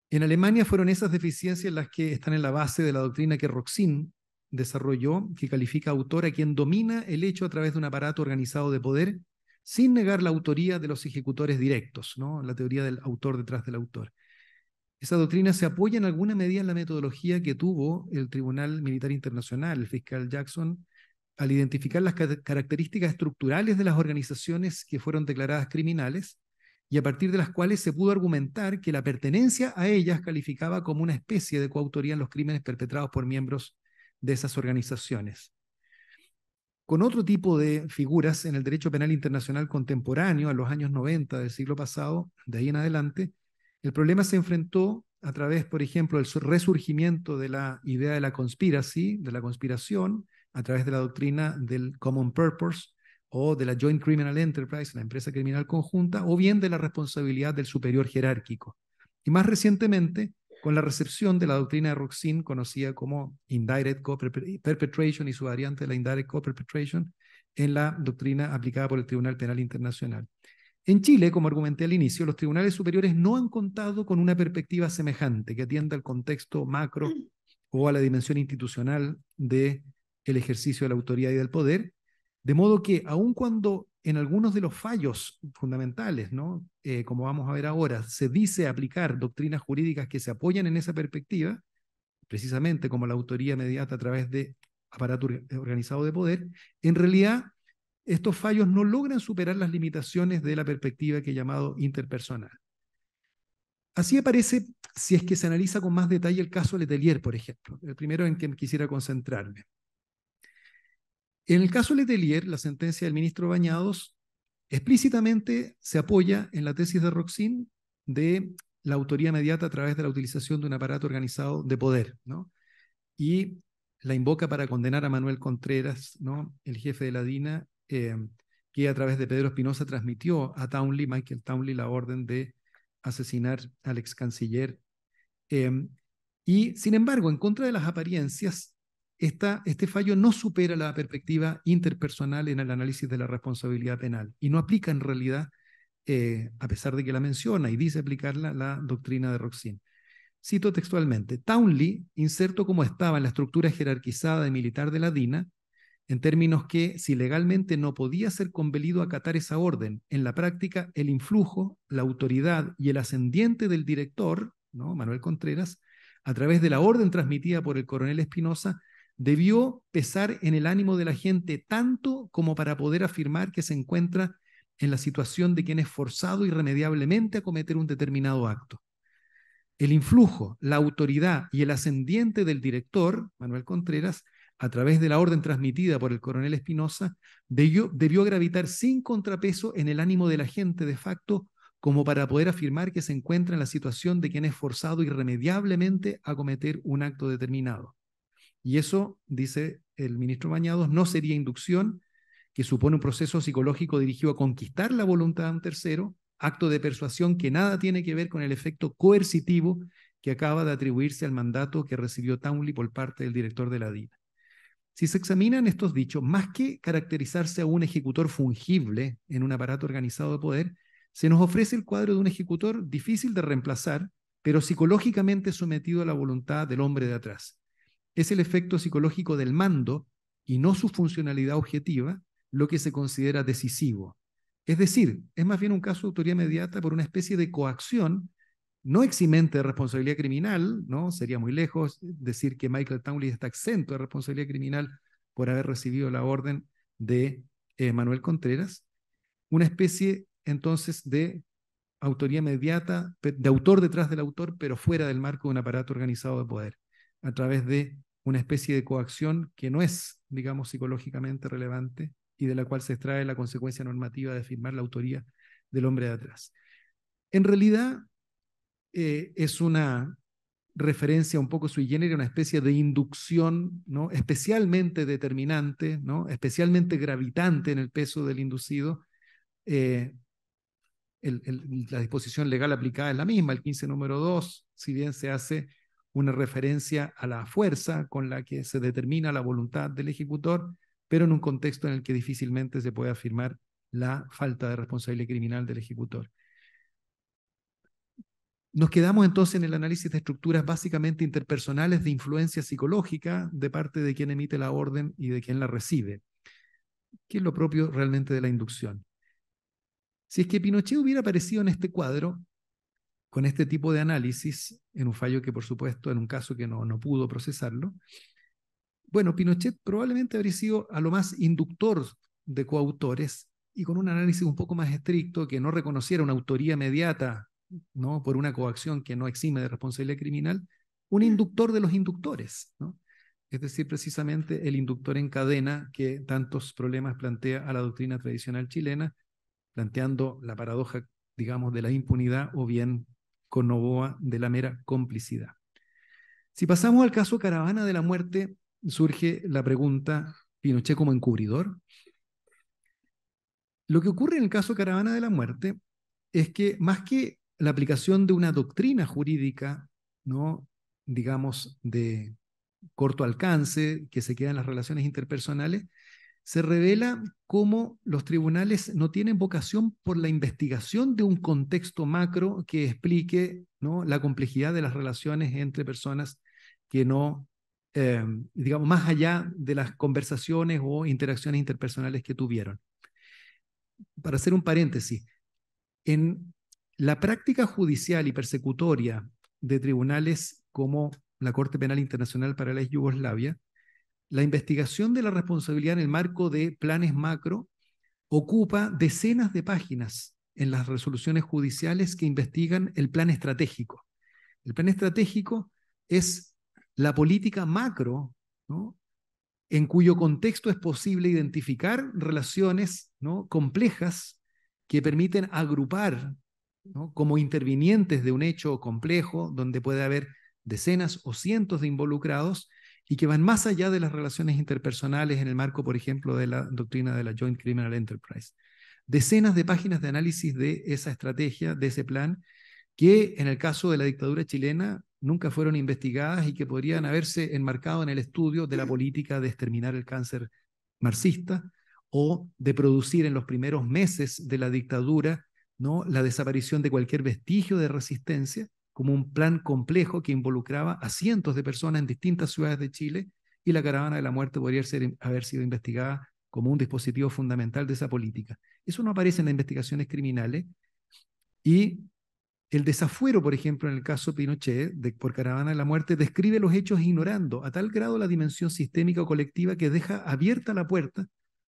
En Alemania fueron esas deficiencias las que están en la base de la doctrina que Roxin desarrolló, que califica autor a quien domina el hecho a través de un aparato organizado de poder, sin negar la autoría de los ejecutores directos, ¿no?, la teoría del autor detrás del autor. Esa doctrina se apoya en alguna medida en la metodología que tuvo el Tribunal Militar Internacional, el fiscal Jackson, al identificar las características estructurales de las organizaciones que fueron declaradas criminales, y a partir de las cuales se pudo argumentar que la pertenencia a ellas calificaba como una especie de coautoría en los crímenes perpetrados por miembros de esas organizaciones. Con otro tipo de figuras en el derecho penal internacional contemporáneo, a los años 90 del siglo pasado, de ahí en adelante, el problema se enfrentó a través, por ejemplo, del resurgimiento de la idea de la conspiracy, de la conspiración, a través de la doctrina del common purpose, o de la joint criminal enterprise, la empresa criminal conjunta, o bien de la responsabilidad del superior jerárquico. Y más recientemente, con la recepción de la doctrina de Roxin, conocida como indirect co-perpetration y su variante, la indirect co-perpetration, en la doctrina aplicada por el Tribunal Penal Internacional. En Chile, como argumenté al inicio, los tribunales superiores no han contado con una perspectiva semejante que atienda al contexto macro o a la dimensión institucional del ejercicio de la autoridad y del poder, de modo que, aun cuando en algunos de los fallos fundamentales, ¿no?, como vamos a ver ahora, se dice aplicar doctrinas jurídicas que se apoyan en esa perspectiva, precisamente como la autoría inmediata a través de aparato organizado de poder, en realidad estos fallos no logran superar las limitaciones de la perspectiva que he llamado interpersonal. Así aparece si es que se analiza con más detalle el caso Letelier, por ejemplo, el primero en que quisiera concentrarme. En el caso Letelier, la sentencia del ministro Bañados explícitamente se apoya en la tesis de Roxin de la autoría inmediata a través de la utilización de un aparato organizado de poder, ¿no?, y la invoca para condenar a Manuel Contreras, ¿no?, el jefe de la DINA, que a través de Pedro Espinosa transmitió a Michael Townley, la orden de asesinar al ex canciller. Y sin embargo, en contra de las apariencias, este fallo no supera la perspectiva interpersonal en el análisis de la responsabilidad penal y no aplica en realidad, a pesar de que la menciona y dice aplicarla, la doctrina de Roxin. Cito textualmente: Townley, inserto como estaba en la estructura jerarquizada y militar de la DINA, en términos que, si legalmente no podía ser compelido a acatar esa orden, en la práctica el influjo, la autoridad y el ascendiente del director, ¿no?, Manuel Contreras, a través de la orden transmitida por el coronel Espinosa, debió pesar en el ánimo de la gente tanto como para poder afirmar que se encuentra en la situación de quien es forzado irremediablemente a cometer un determinado acto. El influjo, la autoridad y el ascendiente del director, Manuel Contreras, a través de la orden transmitida por el coronel Espinosa, debió gravitar sin contrapeso en el ánimo de la gente de facto como para poder afirmar que se encuentra en la situación de quien es forzado irremediablemente a cometer un acto determinado. Y eso, dice el ministro Bañados, no sería inducción, que supone un proceso psicológico dirigido a conquistar la voluntad de un tercero, acto de persuasión que nada tiene que ver con el efecto coercitivo que acaba de atribuirse al mandato que recibió Townley por parte del director de la DINA. Si se examinan estos dichos, más que caracterizarse a un ejecutor fungible en un aparato organizado de poder, se nos ofrece el cuadro de un ejecutor difícil de reemplazar, pero psicológicamente sometido a la voluntad del hombre de atrás. Es el efecto psicológico del mando y no su funcionalidad objetiva lo que se considera decisivo. Es decir, es más bien un caso de autoría mediata por una especie de coacción no eximente de responsabilidad criminal, ¿no? Sería muy lejos decir que Michael Townley está exento de responsabilidad criminal por haber recibido la orden de Manuel Contreras, una especie entonces de autoría mediata, de autor detrás del autor, pero fuera del marco de un aparato organizado de poder, a través de una especie de coacción que no es, digamos, psicológicamente relevante y de la cual se extrae la consecuencia normativa de afirmar la autoría del hombre de atrás. En realidad, es una referencia un poco sui generis, una especie de inducción, ¿no? Especialmente determinante, ¿no? Especialmente gravitante en el peso del inducido. La disposición legal aplicada es la misma, el 15 número 2, si bien se hace una referencia a la fuerza con la que se determina la voluntad del ejecutor, pero en un contexto en el que difícilmente se puede afirmar la falta de responsabilidad criminal del ejecutor. Nos quedamos entonces en el análisis de estructuras básicamente interpersonales de influencia psicológica de parte de quien emite la orden y de quien la recibe, que es lo propio realmente de la inducción. Si es que Pinochet hubiera aparecido en este cuadro, con este tipo de análisis, en un fallo que por supuesto, en un caso que no pudo procesarlo, bueno, Pinochet probablemente habría sido a lo más inductor de coautores y con un análisis un poco más estricto que no reconociera una autoría inmediata, ¿no? Por una coacción que no exime de responsabilidad criminal, un inductor de los inductores, ¿no? Es decir, precisamente el inductor en cadena que tantos problemas plantea a la doctrina tradicional chilena, planteando la paradoja, digamos, de la impunidad o bien con Noboa de la mera complicidad. Si pasamos al caso Caravana de la Muerte, surge la pregunta, ¿Pinochet como encubridor? Lo que ocurre en el caso Caravana de la Muerte es que más que la aplicación de una doctrina jurídica, ¿no? Digamos, de corto alcance, que se queda en las relaciones interpersonales, se revela cómo los tribunales no tienen vocación por la investigación de un contexto macro que explique, ¿no? La complejidad de las relaciones entre personas que no, digamos, más allá de las conversaciones o interacciones interpersonales que tuvieron. Para hacer un paréntesis, en la práctica judicial y persecutoria de tribunales como la Corte Penal Internacional para la Yugoslavia, la investigación de la responsabilidad en el marco de planes macro ocupa decenas de páginas en las resoluciones judiciales que investigan el plan estratégico. El plan estratégico es la política macro, ¿no? En cuyo contexto es posible identificar relaciones, ¿no? Complejas que permiten agrupar, ¿no? Como intervinientes de un hecho complejo donde puede haber decenas o cientos de involucrados y que van más allá de las relaciones interpersonales en el marco, por ejemplo, de la doctrina de la Joint Criminal Enterprise. Decenas de páginas de análisis de esa estrategia, de ese plan, que en el caso de la dictadura chilena nunca fueron investigadas y que podrían haberse enmarcado en el estudio de la política de exterminar el cáncer marxista o de producir en los primeros meses de la dictadura, ¿no? La desaparición de cualquier vestigio de resistencia, como un plan complejo que involucraba a cientos de personas en distintas ciudades de Chile, y la Caravana de la Muerte podría haber sido investigada como un dispositivo fundamental de esa política. Eso no aparece en las investigaciones criminales, y el desafuero, por ejemplo, en el caso Pinochet, por Caravana de la Muerte, describe los hechos ignorando a tal grado la dimensión sistémica o colectiva que deja abierta la puerta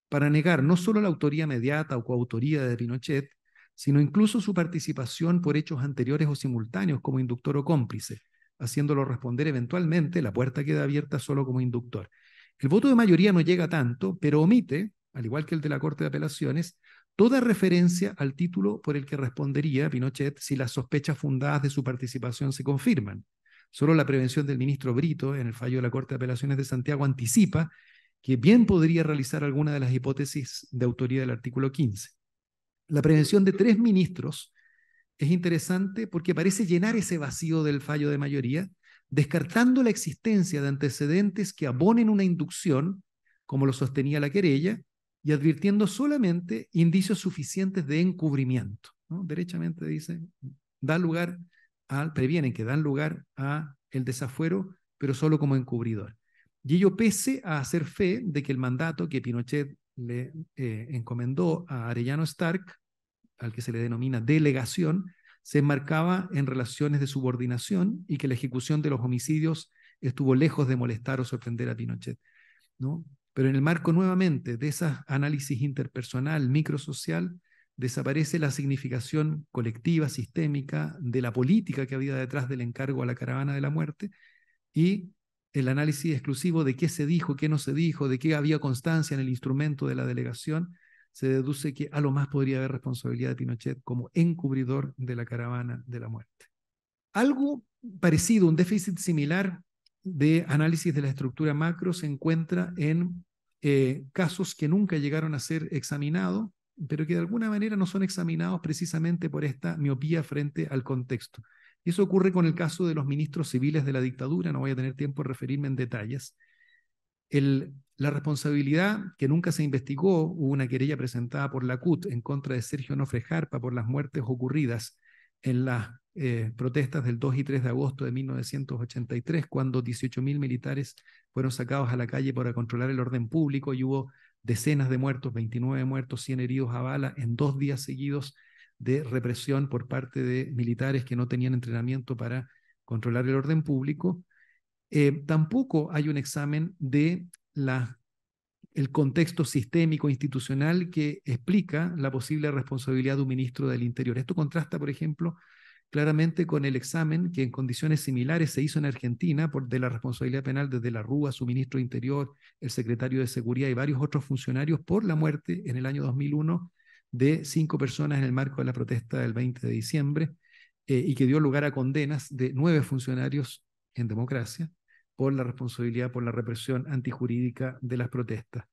para negar no solo la autoría mediata o coautoría de Pinochet, sino incluso su participación por hechos anteriores o simultáneos como inductor o cómplice, haciéndolo responder eventualmente, la puerta queda abierta solo como inductor. El voto de mayoría no llega tanto, pero omite, al igual que el de la Corte de Apelaciones, toda referencia al título por el que respondería Pinochet si las sospechas fundadas de su participación se confirman. Solo la prevención del ministro Brito en el fallo de la Corte de Apelaciones de Santiago anticipa que bien podría realizar alguna de las hipótesis de autoría del artículo 15. La prevención de 3 ministros es interesante porque parece llenar ese vacío del fallo de mayoría, descartando la existencia de antecedentes que abonen una inducción, como lo sostenía la querella, y advirtiendo solamente indicios suficientes de encubrimiento, ¿no? Derechamente dice, previenen que dan lugar a el desafuero, pero solo como encubridor. Y ello pese a hacer fe de que el mandato que Pinochet le encomendó a Arellano Stark, al que se le denomina delegación, se enmarcaba en relaciones de subordinación y que la ejecución de los homicidios estuvo lejos de molestar o sorprender a Pinochet, ¿no? Pero en el marco nuevamente de ese análisis interpersonal, microsocial, desaparece la significación colectiva, sistémica, de la política que había detrás del encargo a la caravana de la muerte, y el análisis exclusivo de qué se dijo, qué no se dijo, de qué había constancia en el instrumento de la delegación, se deduce que a lo más podría haber responsabilidad de Pinochet como encubridor de la caravana de la muerte. Algo parecido, un déficit similar de análisis de la estructura macro se encuentra en casos que nunca llegaron a ser examinados, pero que de alguna manera no son examinados precisamente por esta miopía frente al contexto. Y eso ocurre con el caso de los ministros civiles de la dictadura, no voy a tener tiempo de referirme en detalles. La responsabilidad que nunca se investigó, hubo una querella presentada por la CUT en contra de Sergio Onofre Jarpa por las muertes ocurridas en las protestas del 2 y 3 de agosto de 1983, cuando 18.000 militares fueron sacados a la calle para controlar el orden público y hubo decenas de muertos, 29 muertos, 100 heridos a bala en 2 días seguidos de represión por parte de militares que no tenían entrenamiento para controlar el orden público. Tampoco hay un examen de el contexto sistémico institucional que explica la posible responsabilidad de un ministro del Interior. Esto contrasta, por ejemplo, claramente con el examen que en condiciones similares se hizo en Argentina de la responsabilidad penal desde la Rúa, su ministro de Interior, el secretario de Seguridad y varios otros funcionarios por la muerte en el año 2001 de 5 personas en el marco de la protesta del 20 de diciembre y que dio lugar a condenas de 9 funcionarios en democracia por la responsabilidad por la represión antijurídica de las protestas.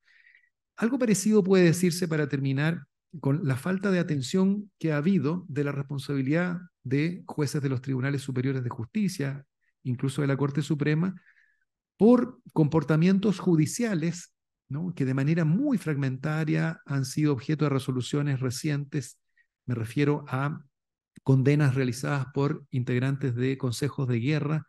Algo parecido puede decirse para terminar con la falta de atención que ha habido de la responsabilidad de jueces de los tribunales superiores de justicia, incluso de la Corte Suprema, por comportamientos judiciales, ¿no?, que de manera muy fragmentaria han sido objeto de resoluciones recientes. Me refiero a condenas realizadas por integrantes de consejos de guerra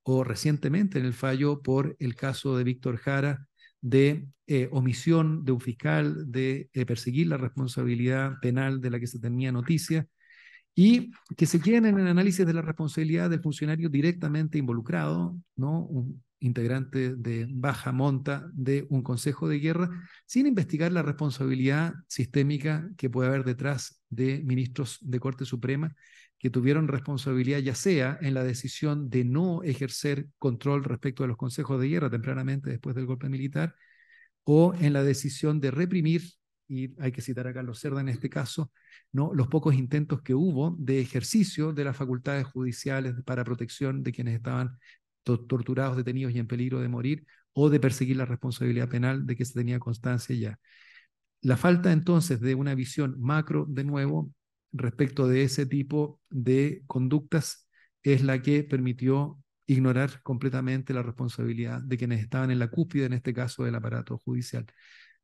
o recientemente en el fallo por el caso de Víctor Jara de omisión de un fiscal de perseguir la responsabilidad penal de la que se tenía noticia y que se queden en el análisis de la responsabilidad del funcionario directamente involucrado, ¿no?, un integrante de baja monta de un consejo de guerra, sin investigar la responsabilidad sistémica que puede haber detrás de ministros de Corte Suprema que tuvieron responsabilidad ya sea en la decisión de no ejercer control respecto de los consejos de guerra tempranamente después del golpe militar, o en la decisión de reprimir, y hay que citar a Carlos Cerda en este caso, ¿no?, los pocos intentos que hubo de ejercicio de las facultades judiciales para protección de quienes estaban torturados, detenidos y en peligro de morir, o de perseguir la responsabilidad penal de que se tenía constancia ya. La falta entonces de una visión macro, de nuevo, respecto de ese tipo de conductas es la que permitió ignorar completamente la responsabilidad de quienes estaban en la cúspide, en este caso del aparato judicial.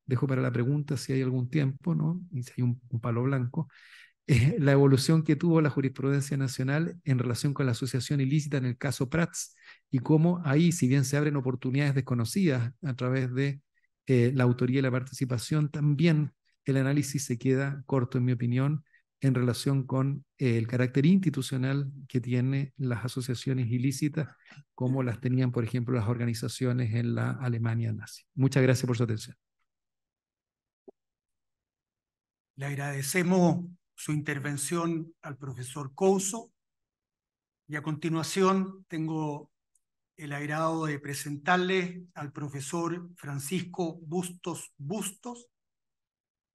Dejo para la pregunta si hay algún tiempo, ¿no?, y si hay un palo blanco. La evolución que tuvo la jurisprudencia nacional en relación con la asociación ilícita en el caso Prats y cómo ahí, si bien se abren oportunidades desconocidas a través de la autoría y la participación, también el análisis se queda corto, en mi opinión, en relación con el carácter institucional que tienen las asociaciones ilícitas, como las tenían, por ejemplo, las organizaciones en la Alemania nazi. Muchas gracias por su atención.
Le agradecemos su intervención al profesor Couso y a continuación tengo el agrado de presentarle al profesor Francisco Bustos Bustos.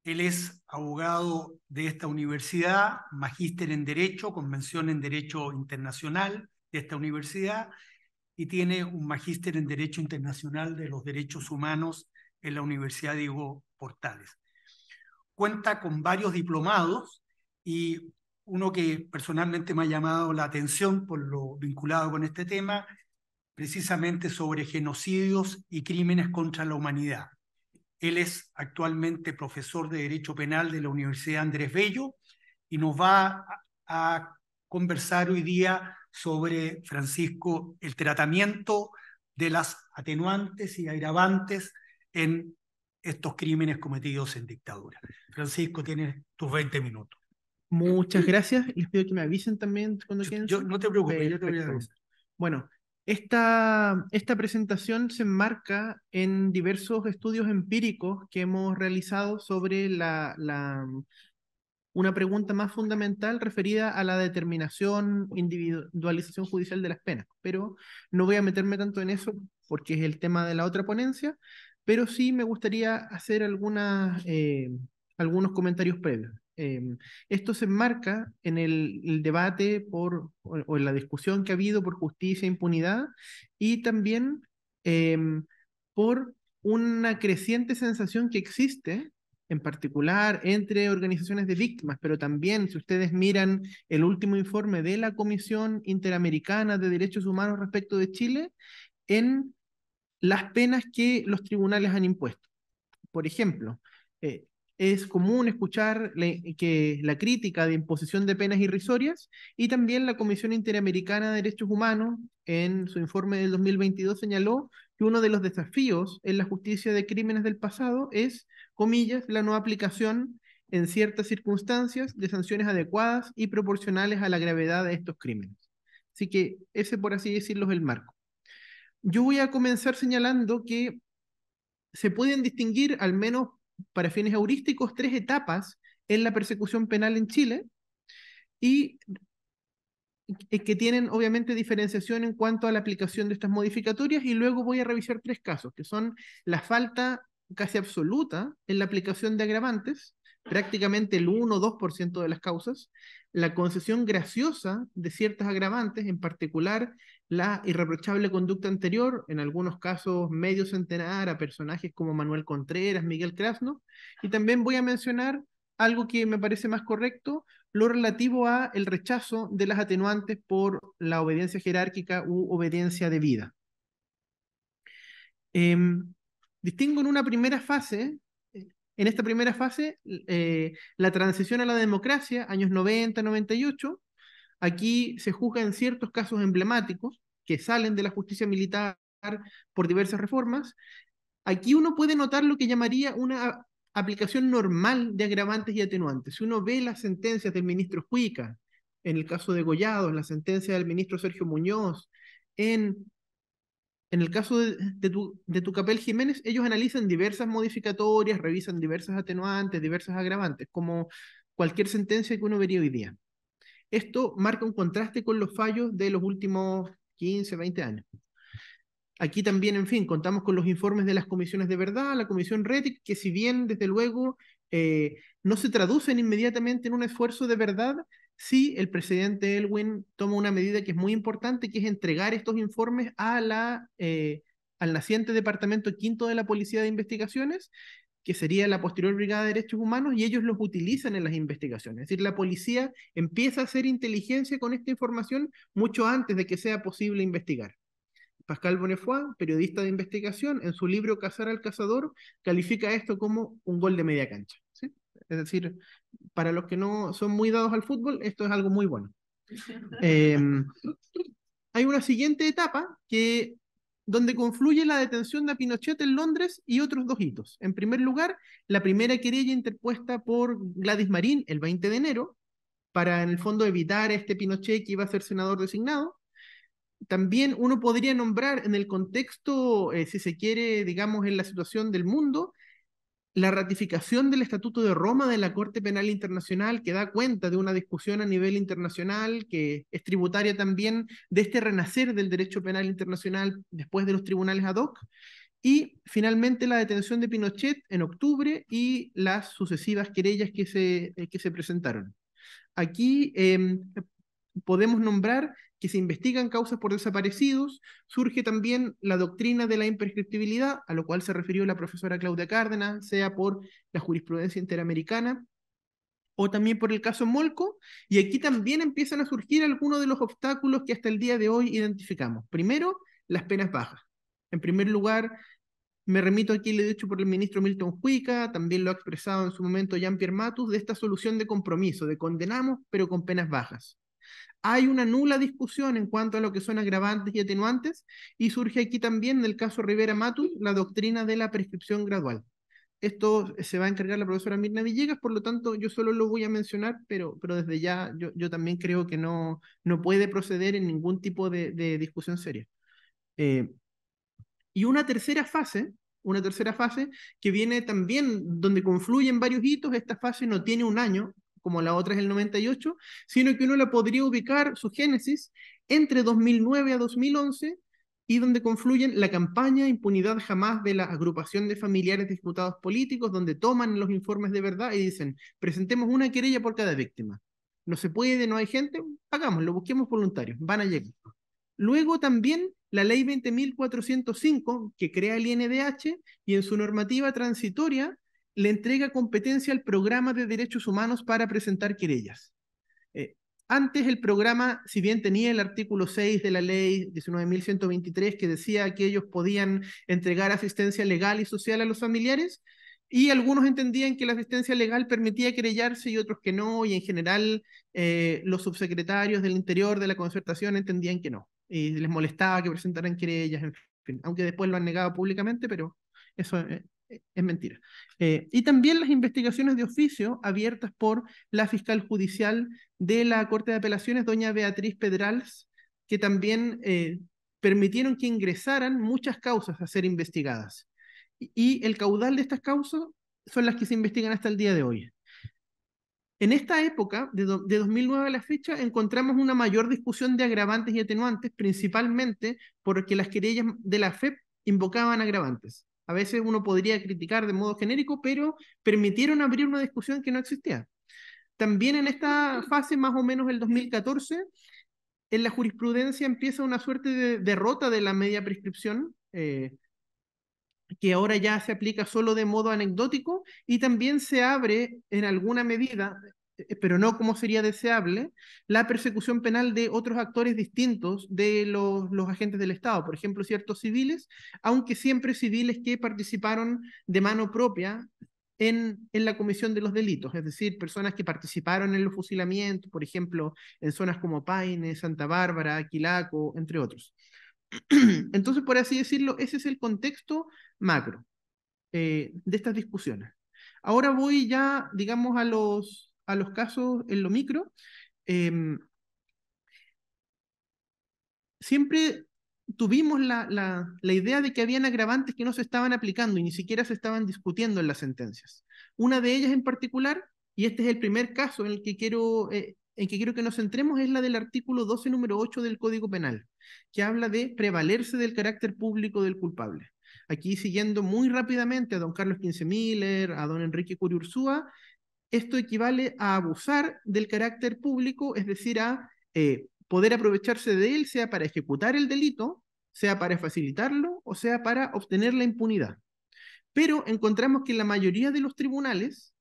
Él es abogado de esta universidad, magíster en Derecho, convención en Derecho Internacional de esta universidad, y tiene un magíster en Derecho Internacional de los Derechos Humanos en la Universidad Diego Portales. Cuenta con varios diplomados y uno que personalmente me ha llamado la atención por lo vinculado con este tema, precisamente sobre genocidios y crímenes contra la humanidad. Él es actualmente profesor de Derecho Penal de la Universidad Andrés Bello y nos va a conversar hoy día sobre, Francisco, el tratamiento de las atenuantes y agravantes en estos crímenes cometidos en dictadura. Francisco, tienes tus 20 minutos.
Muchas gracias. Les pido que me avisen también cuando queden.
No te preocupes, yo te voy a
Perfecto.
avisar.
Bueno, esta presentación se enmarca en diversos estudios empíricos que hemos realizado sobre una pregunta más fundamental referida a la determinación, individualización judicial de las penas. Pero no voy a meterme tanto en eso porque es el tema de la otra ponencia, pero sí me gustaría hacer algunos comentarios previos. Esto se enmarca en el debate o en la discusión que ha habido por justicia e impunidad y también por una creciente sensación que existe en particular entre organizaciones de víctimas, pero también si ustedes miran el último informe de la Comisión Interamericana de Derechos Humanos respecto de Chile, en las penas que los tribunales han impuesto. Por ejemplo, es común escuchar que la crítica de imposición de penas irrisorias y también la Comisión Interamericana de Derechos Humanos en su informe del 2022 señaló que uno de los desafíos en la justicia de crímenes del pasado es, comillas, la no aplicación en ciertas circunstancias de sanciones adecuadas y proporcionales a la gravedad de estos crímenes. Así que ese, por así decirlo, es el marco. Yo voy a comenzar señalando que se pueden distinguir, al menos para fines heurísticos, 3 etapas en la persecución penal en Chile y que tienen obviamente diferenciación en cuanto a la aplicación de estas modificatorias, y luego voy a revisar 3 casos, que son la falta casi absoluta en la aplicación de agravantes, prácticamente el 1 o 2% de las causas, la concesión graciosa de ciertas agravantes, en particular la irreprochable conducta anterior, en algunos casos medio centenar, a personajes como Manuel Contreras, Miguel Krasno, y también voy a mencionar algo que me parece más correcto, lo relativo a el rechazo de las atenuantes por la obediencia jerárquica u obediencia debida. Distingo en una primera fase, en esta primera fase, la transición a la democracia, años 90, 98. Aquí se juzgan ciertos casos emblemáticos que salen de la justicia militar por diversas reformas. Aquí uno puede notar lo que llamaría una aplicación normal de agravantes y atenuantes. Si uno ve las sentencias del ministro Juica, en el caso de Gollado, en la sentencia del ministro Sergio Muñoz, en el caso de Tucapel Jiménez, ellos analizan diversas modificatorias, revisan diversas atenuantes, diversas agravantes, como cualquier sentencia que uno vería hoy día. Esto marca un contraste con los fallos de los últimos 15, 20 años. Aquí también, en fin, contamos con los informes de las comisiones de verdad, la comisión Rettig, que si bien, desde luego, no se traducen inmediatamente en un esfuerzo de verdad, sí el presidente Elwin toma una medida que es muy importante, que es entregar estos informes al naciente Departamento Quinto de la Policía de Investigaciones, que sería la posterior Brigada de Derechos Humanos, y ellos los utilizan en las investigaciones. Es decir, la policía empieza a hacer inteligencia con esta información mucho antes de que sea posible investigar. Pascal Bonnefoy, periodista de investigación, en su libro Cazar al Cazador, califica esto como un gol de media cancha, ¿sí? Es decir, para los que no son muy dados al fútbol, esto es algo muy bueno. Hay una siguiente etapa donde confluye la detención de Pinochet en Londres y otros 2 hitos. En primer lugar, la primera querella interpuesta por Gladys Marín el 20 de enero, para en el fondo evitar a este Pinochet que iba a ser senador designado. También uno podría nombrar en el contexto, si se quiere, digamos, en la situación del mundo, la ratificación del Estatuto de Roma de la Corte Penal Internacional, que da cuenta de una discusión a nivel internacional, que es tributaria también de este renacer del derecho penal internacional después de los tribunales ad hoc. Y finalmente la detención de Pinochet en octubre y las sucesivas querellas que se presentaron. Aquí podemos nombrar que se investigan causas por desaparecidos, surge también la doctrina de la imprescriptibilidad, a lo cual se refirió la profesora Claudia Cárdenas, sea por la jurisprudencia interamericana, o también por el caso Molco, y aquí también empiezan a surgir algunos de los obstáculos que hasta el día de hoy identificamos. Primero, las penas bajas. En primer lugar, me remito aquí, le he dicho por el ministro Milton Huica, también lo ha expresado en su momento Jean-Pierre Matus, de esta solución de compromiso, de condenamos pero con penas bajas. Hay una nula discusión en cuanto a lo que son agravantes y atenuantes, y surge aquí también, en el caso Rivera Matus, la doctrina de la prescripción gradual. Esto se va a encargar la profesora Mirna Villegas, por lo tanto yo solo lo voy a mencionar, pero desde ya yo también creo que no puede proceder en ningún tipo de discusión seria. Y una tercera fase que viene también donde confluyen varios hitos. Esta fase no tiene un año, como la otra es el 98, sino que uno la podría ubicar, su génesis, entre 2009 a 2011, y donde confluyen la campaña Impunidad Jamás de la agrupación de familiares de diputados políticos, donde toman los informes de verdad y dicen, presentemos una querella por cada víctima. No se puede, no hay gente, hagámoslo, busquemos voluntarios, van a llegar. Luego también la ley 20.405, que crea el INDH, y en su normativa transitoria le entrega competencia al programa de derechos humanos para presentar querellas. Antes el programa, si bien tenía el artículo 6 de la ley 19.123 que decía que ellos podían entregar asistencia legal y social a los familiares, y algunos entendían que la asistencia legal permitía querellarse y otros que no, y en general los subsecretarios del Interior de la Concertación entendían que no, y les molestaba que presentaran querellas, en fin, aunque después lo han negado públicamente, pero eso es mentira. Y también las investigaciones de oficio abiertas por la fiscal judicial de la Corte de Apelaciones, doña Beatriz Pedrals, que también permitieron que ingresaran muchas causas a ser investigadas. Y el caudal de estas causas son las que se investigan hasta el día de hoy. En esta época, de 2009 a la fecha, encontramos una mayor discusión de agravantes y atenuantes, principalmente porque las querellas de la FEP invocaban agravantes. A veces uno podría criticar de modo genérico, pero permitieron abrir una discusión que no existía. También en esta fase, más o menos el 2014, en la jurisprudencia empieza una suerte de derrota de la media prescripción, que ahora ya se aplica solo de modo anecdótico, y también se abre en alguna medida, pero no como sería deseable, la persecución penal de otros actores distintos de los agentes del Estado, por ejemplo, ciertos civiles, aunque siempre civiles que participaron de mano propia en la comisión de los delitos, es decir, personas que participaron en los fusilamientos, por ejemplo, en zonas como Paine, Santa Bárbara, Quilaco, entre otros. Entonces, por así decirlo, ese es el contexto macro de estas discusiones. Ahora voy ya, digamos, a los casos en lo micro. Siempre tuvimos la idea de que habían agravantes que no se estaban aplicando y ni siquiera se estaban discutiendo en las sentencias. Una de ellas en particular, y este es el primer caso en el que quiero que nos centremos, es la del artículo 12, número 8 del Código Penal, que habla de prevalerse del carácter público del culpable. Aquí, siguiendo muy rápidamente a don Carlos Kinse-Miller, a don Enrique Curiursúa, esto equivale a abusar del carácter público, es decir, a poder aprovecharse de él, sea para ejecutar el delito, sea para facilitarlo, o sea para obtener la impunidad. Pero encontramos que la mayoría de los tribunales,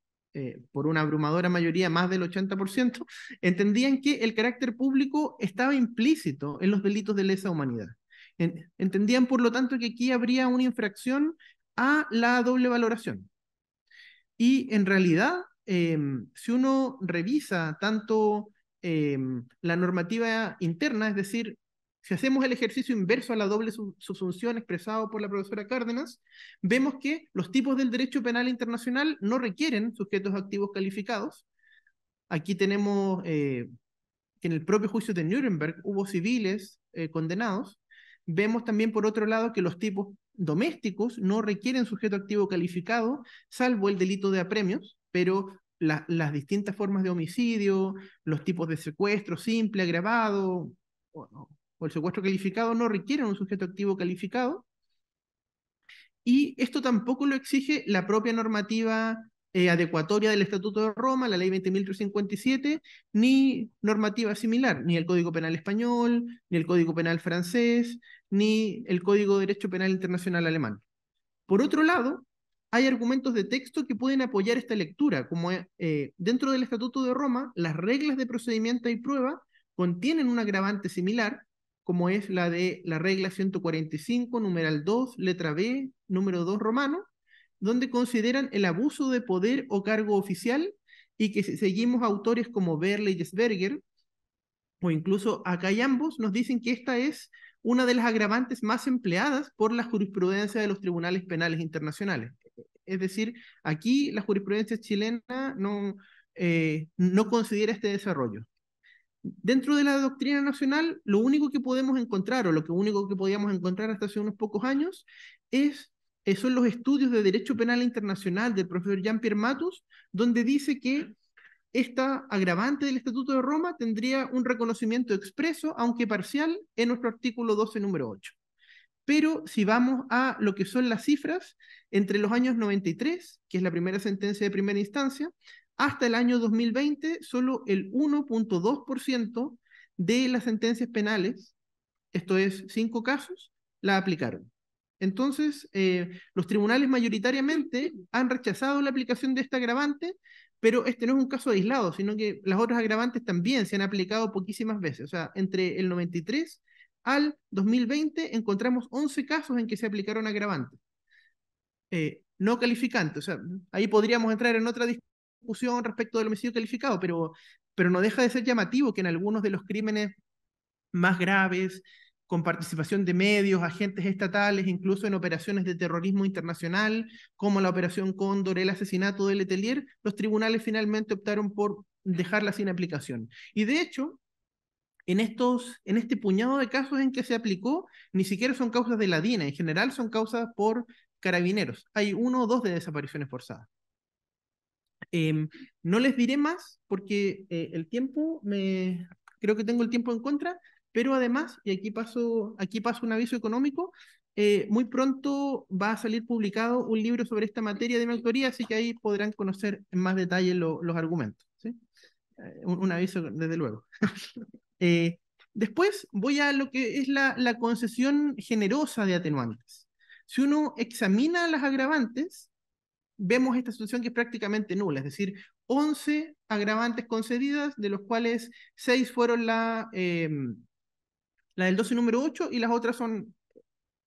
por una abrumadora mayoría, más del 80%, entendían que el carácter público estaba implícito en los delitos de lesa humanidad. Entendían, por lo tanto, que aquí habría una infracción a la doble valoración. Y en realidad, si uno revisa tanto la normativa interna, es decir, si hacemos el ejercicio inverso a la doble subsunción expresado por la profesora Cárdenas, vemos que los tipos del derecho penal internacional no requieren sujetos activos calificados. Aquí tenemos que en el propio juicio de Nuremberg hubo civiles condenados. Vemos también, por otro lado, que los tipos domésticos no requieren sujeto activo calificado, salvo el delito de apremios, pero las distintas formas de homicidio, los tipos de secuestro simple, agravado, o el secuestro calificado no requieren un sujeto activo calificado. Y esto tampoco lo exige la propia normativa adecuatoria del Estatuto de Roma, la Ley 20.357, ni normativa similar, ni el Código Penal español, ni el Código Penal francés, ni el Código de Derecho Penal Internacional alemán. Por otro lado, hay argumentos de texto que pueden apoyar esta lectura, como dentro del Estatuto de Roma, las reglas de procedimiento y prueba contienen un agravante similar, como es la de la regla 145, numeral 2, letra B, número 2 romano, donde consideran el abuso de poder o cargo oficial, y que si seguimos autores como Berle y Sberger, o incluso acá y ambos, nos dicen que esta es una de las agravantes más empleadas por la jurisprudencia de los tribunales penales internacionales. Es decir, aquí la jurisprudencia chilena no considera este desarrollo. Dentro de la doctrina nacional, lo único que podemos encontrar, o lo único que podíamos encontrar hasta hace unos pocos años, son los estudios de Derecho Penal Internacional del profesor Jean-Pierre Matus, donde dice que esta agravante del Estatuto de Roma tendría un reconocimiento expreso, aunque parcial, en nuestro artículo 12, número 8. Pero si vamos a lo que son las cifras, entre los años 93, que es la primera sentencia de primera instancia, hasta el año 2020, solo el 1.2% de las sentencias penales, esto es 5 casos, la aplicaron. Entonces, los tribunales mayoritariamente han rechazado la aplicación de esta agravante, pero este no es un caso aislado, sino que las otras agravantes también se han aplicado poquísimas veces. O sea, entre el 93 al 2020 encontramos 11 casos en que se aplicaron agravantes. No calificantes. O sea, ahí podríamos entrar en otra discusión respecto del homicidio calificado, pero no deja de ser llamativo que en algunos de los crímenes más graves, con participación de medios, agentes estatales, incluso en operaciones de terrorismo internacional, como la Operación Cóndor, el asesinato de Letelier, los tribunales finalmente optaron por dejarla sin aplicación. Y de hecho, en este puñado de casos en que se aplicó, ni siquiera son causas de la DINA, en general son causas por carabineros. Hay 1 o 2 de desapariciones forzadas. No les diré más porque creo que tengo el tiempo en contra, pero además, y aquí paso un aviso económico, muy pronto va a salir publicado un libro sobre esta materia de mi autoría, así que ahí podrán conocer en más detalle los argumentos, ¿sí? Un aviso, desde luego. Después voy a lo que es la concesión generosa de atenuantes. Si uno examina las agravantes, vemos esta situación que es prácticamente nula, es decir, 11 agravantes concedidas, de los cuales 6 fueron la del 12 número 8, y las otras son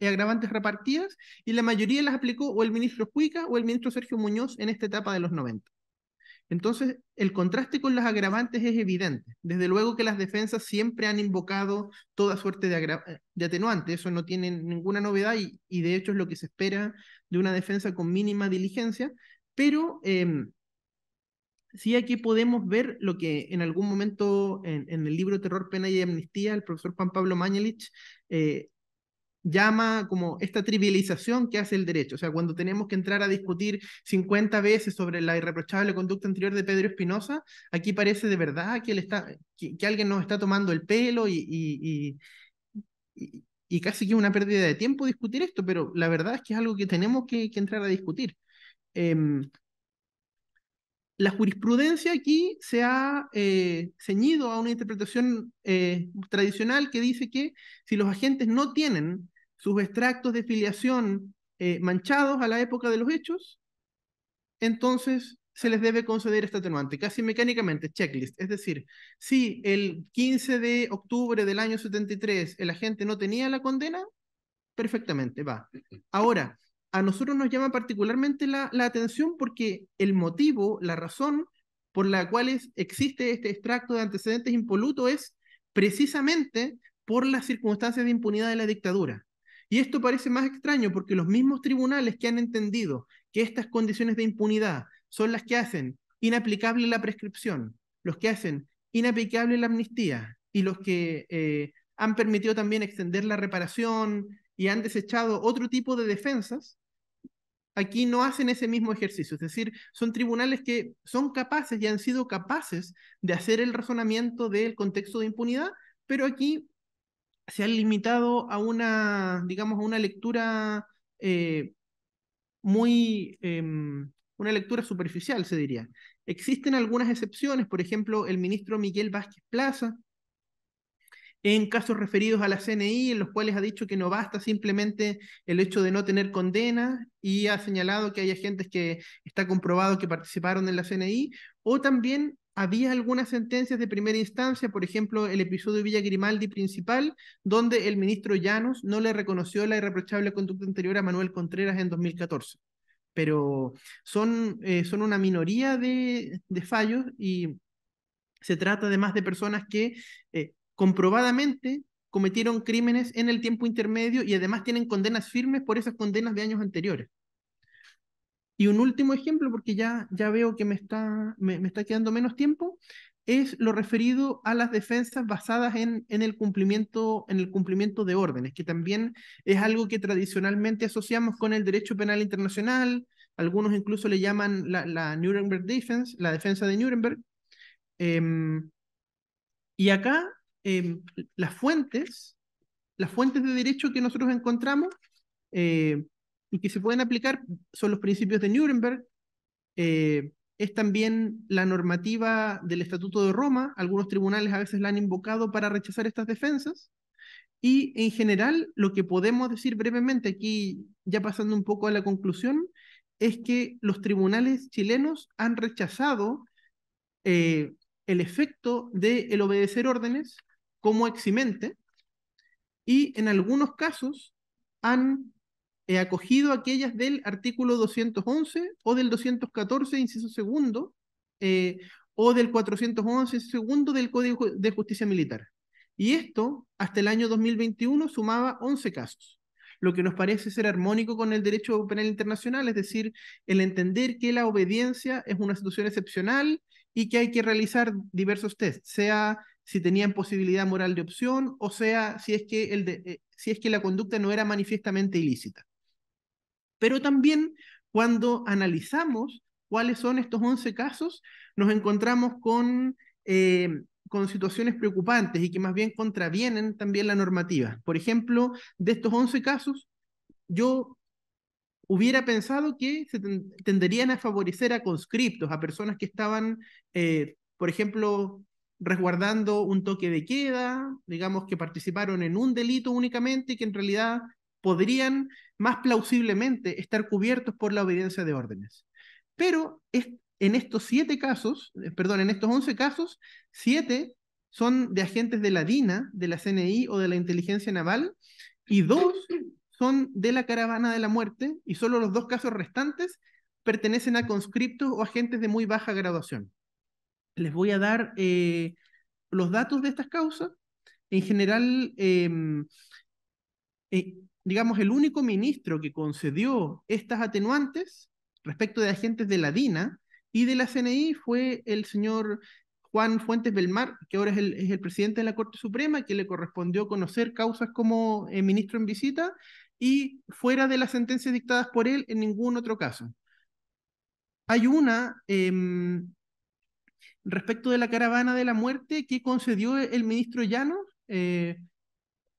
agravantes repartidas, y la mayoría las aplicó o el ministro Cuica o el ministro Sergio Muñoz en esta etapa de los 90. Entonces, el contraste con las agravantes es evidente. Desde luego que las defensas siempre han invocado toda suerte de atenuantes, eso no tiene ninguna novedad, y de hecho es lo que se espera de una defensa con mínima diligencia, pero sí aquí podemos ver lo que en algún momento en el libro Terror, Pena y Amnistía, el profesor Juan Pablo Mañalich llama como esta trivialización que hace el derecho. O sea, cuando tenemos que entrar a discutir 50 veces sobre la irreprochable conducta anterior de Pedro Espinosa, aquí parece de verdad que alguien nos está tomando el pelo y casi que es una pérdida de tiempo discutir esto, pero la verdad es que es algo que tenemos que entrar a discutir. La jurisprudencia aquí se ha ceñido a una interpretación tradicional que dice que si los agentes no tienen sus extractos de filiación manchados a la época de los hechos, entonces se les debe conceder este atenuante, casi mecánicamente, checklist. Es decir, si el 15 de octubre del año 73 el agente no tenía la condena, perfectamente, va. Ahora, a nosotros nos llama particularmente la atención porque el motivo, la razón por la cual existe este extracto de antecedentes impoluto es precisamente por las circunstancias de impunidad de la dictadura. Y esto parece más extraño porque los mismos tribunales que han entendido que estas condiciones de impunidad son las que hacen inaplicable la prescripción, los que hacen inaplicable la amnistía y los que han permitido también extender la reparación y han desechado otro tipo de defensas, aquí no hacen ese mismo ejercicio. Es decir, son tribunales que son capaces y han sido capaces de hacer el razonamiento del contexto de impunidad, pero aquí se han limitado a digamos, a una lectura una lectura superficial, se diría. Existen algunas excepciones, por ejemplo, el ministro Miguel Vázquez Plaza en casos referidos a la CNI, en los cuales ha dicho que no basta simplemente el hecho de no tener condena, y ha señalado que hay agentes que está comprobado que participaron en la CNI, o también había algunas sentencias de primera instancia, por ejemplo, el episodio Villa Grimaldi principal, donde el ministro Llanos no le reconoció la irreprochable conducta anterior a Manuel Contreras en 2014. Pero son una minoría de fallos, y se trata además de personas que comprobadamente cometieron crímenes en el tiempo intermedio y además tienen condenas firmes por esas condenas de años anteriores. Y un último ejemplo, porque ya veo que me está quedando menos tiempo, es lo referido a las defensas basadas en el cumplimiento de órdenes, que también es algo que tradicionalmente asociamos con el derecho penal internacional. Algunos incluso le llaman la Nuremberg Defense, la defensa de Nuremberg. Y acá las fuentes de derecho que nosotros encontramos y que se pueden aplicar son los principios de Nuremberg, es también la normativa del Estatuto de Roma. Algunos tribunales a veces la han invocado para rechazar estas defensas, y en general lo que podemos decir brevemente aquí, ya pasando un poco a la conclusión, es que los tribunales chilenos han rechazado el efecto de el obedecer órdenes como eximente, y en algunos casos han acogido aquellas del artículo 211 o del 214, inciso segundo, o del 411, inciso segundo del Código de Justicia Militar. Y esto, hasta el año 2021, sumaba 11 casos, lo que nos parece ser armónico con el derecho penal internacional, es decir, el entender que la obediencia es una situación excepcional y que hay que realizar diversos tests, sea si tenían posibilidad moral de opción, o sea si es que la conducta no era manifiestamente ilícita. Pero también, cuando analizamos cuáles son estos 11 casos, nos encontramos con situaciones preocupantes y que más bien contravienen también la normativa. Por ejemplo, de estos 11 casos, yo hubiera pensado que se tenderían a favorecer a conscriptos, a personas que estaban, por ejemplo, resguardando un toque de queda, digamos que participaron en un delito únicamente y que en realidad podrían más plausiblemente estar cubiertos por la obediencia de órdenes. Pero en estos 7 casos, perdón, en estos 11 casos, 7 son de agentes de la DINA, de la CNI o de la Inteligencia Naval, y 2 son de la Caravana de la Muerte, y solo los 2 casos restantes pertenecen a conscriptos o agentes de muy baja graduación. Les voy a dar los datos de estas causas. En general, digamos, el único ministro que concedió estas atenuantes respecto de agentes de la DINA y de la CNI fue el señor Juan Fuentes Belmar, que ahora es el presidente de la Corte Suprema, que le correspondió conocer causas como ministro en visita, y fuera de las sentencias dictadas por él, en ningún otro caso. Hay una respecto de la Caravana de la Muerte que concedió el ministro Llanos,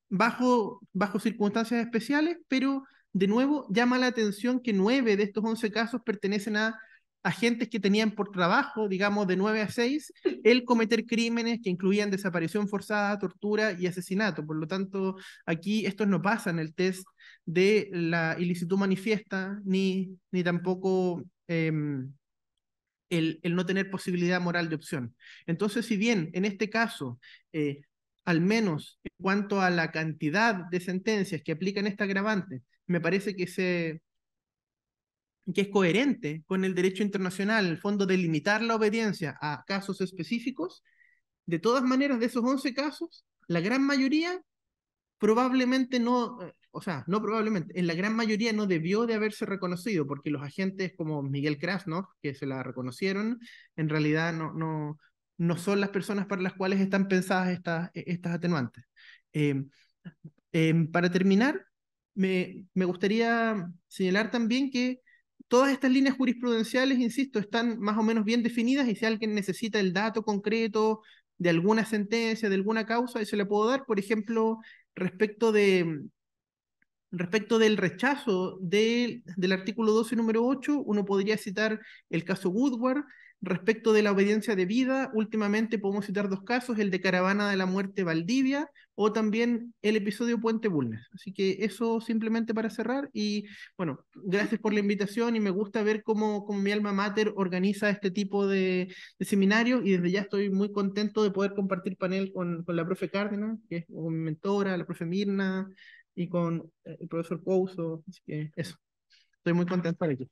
bajo circunstancias especiales, pero de nuevo llama la atención que 9 de estos 11 casos pertenecen a agentes que tenían por trabajo, digamos, de 9 a 6, el cometer crímenes que incluían desaparición forzada, tortura y asesinato. Por lo tanto, aquí estos no pasan el test de la ilicitud manifiesta, ni tampoco el no tener posibilidad moral de opción. Entonces, si bien en este caso, al menos en cuanto a la cantidad de sentencias que aplican esta agravante, me parece que es coherente con el derecho internacional, el fondo de limitar la obediencia a casos específicos, de todas maneras, de esos 11 casos, la gran mayoría probablemente no, o sea, no probablemente, en la gran mayoría no debió de haberse reconocido, porque los agentes como Miguel Krasnov, que se la reconocieron, en realidad no son las personas para las cuales están pensadas estas atenuantes. Para terminar, me gustaría señalar también que todas estas líneas jurisprudenciales, insisto, están más o menos bien definidas, y si alguien necesita el dato concreto de alguna sentencia, de alguna causa, y se le puedo dar. Por ejemplo, respecto del rechazo del artículo 12, número 8, uno podría citar el caso Woodward, Respecto de la obediencia debida, últimamente podemos citar 2 casos, el de Caravana de la Muerte Valdivia o también el episodio Puente Bulnes. Así que eso simplemente para cerrar y bueno, gracias por la invitación y me gusta ver cómo mi alma mater organiza este tipo de seminarios y desde ya estoy muy contento de poder compartir panel con la profe Cárdenas, que es mi mentora, la profe Mirna y con el profesor Couso. Así que eso, estoy muy contento de aquí.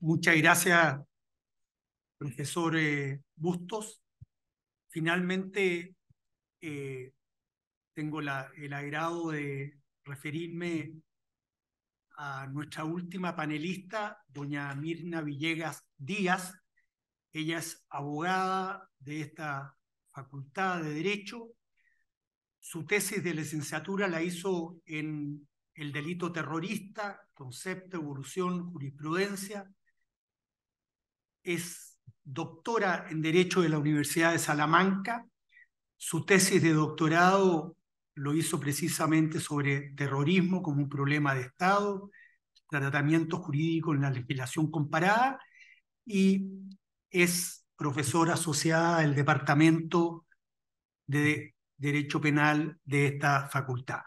Muchas gracias, profesor Bustos. Finalmente, tengo el agrado de referirme a nuestra última panelista, doña Mirna Villegas Díaz. Ella es abogada de esta Facultad de Derecho. Su tesis de licenciatura la hizo en el delito terrorista, concepto, evolución, jurisprudencia. Es doctora en Derecho de la Universidad de Salamanca. Su tesis de doctorado lo hizo precisamente sobre terrorismo como un problema de Estado, tratamiento jurídico en la legislación comparada, y es profesora asociada del Departamento de Derecho Penal de esta facultad.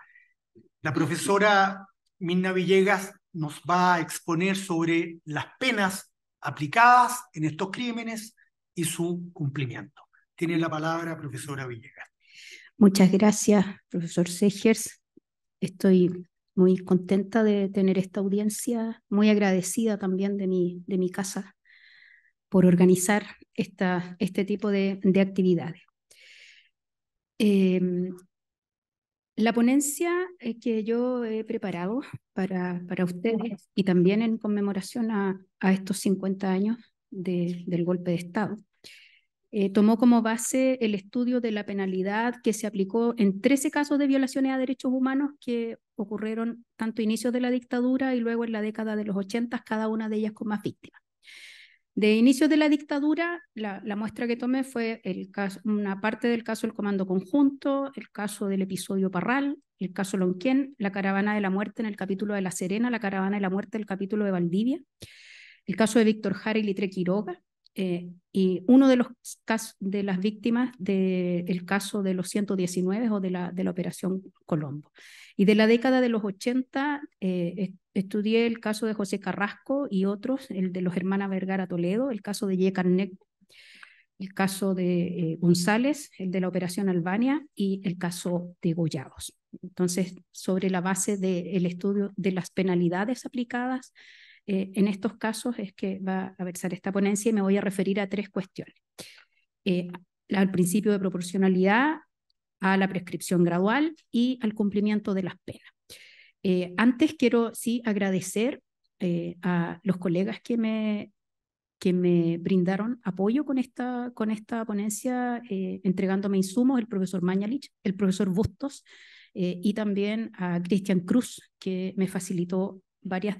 La profesora Mirna Villegas nos va a exponer sobre las penas aplicadas en estos crímenes y su cumplimiento. Tiene la palabra, profesora Villegas.
Muchas gracias, profesor Segers. Estoy muy contenta de tener esta audiencia, muy agradecida también de mi casa por organizar este tipo de actividades. La ponencia que yo he preparado para ustedes y también en conmemoración a estos 50 años del golpe de Estado, tomó como base el estudio de la penalidad que se aplicó en 13 casos de violaciones a derechos humanos que ocurrieron tanto a inicios de la dictadura y luego en la década de los 80, cada una de ellas con más víctimas. De inicio de la dictadura, la muestra que tomé fue una parte del caso del Comando Conjunto, el caso del episodio Parral, el caso Lonquén, la Caravana de la Muerte en el capítulo de La Serena, la Caravana de la Muerte en el capítulo de Valdivia, el caso de Víctor Jara y Litre Quiroga, y uno de los casos de las víctimas del caso de los 119 o de la Operación Colombo. Y de la década de los 80 estudié el caso de José Carrasco y otros, el de los hermanos Vergara Toledo, el caso de Ye Carnet, el caso de González, el de la Operación Albania y el caso de Goyados. Entonces, sobre la base del estudio de las penalidades aplicadas en estos casos es que va a versar esta ponencia y me voy a referir a 3 cuestiones. Al principio de proporcionalidad, a la prescripción gradual y al cumplimiento de las penas. Antes quiero sí agradecer a los colegas que me brindaron apoyo con esta ponencia, entregándome insumos, el profesor Mañalich, el profesor Bustos y también a Cristian Cruz, que me facilitó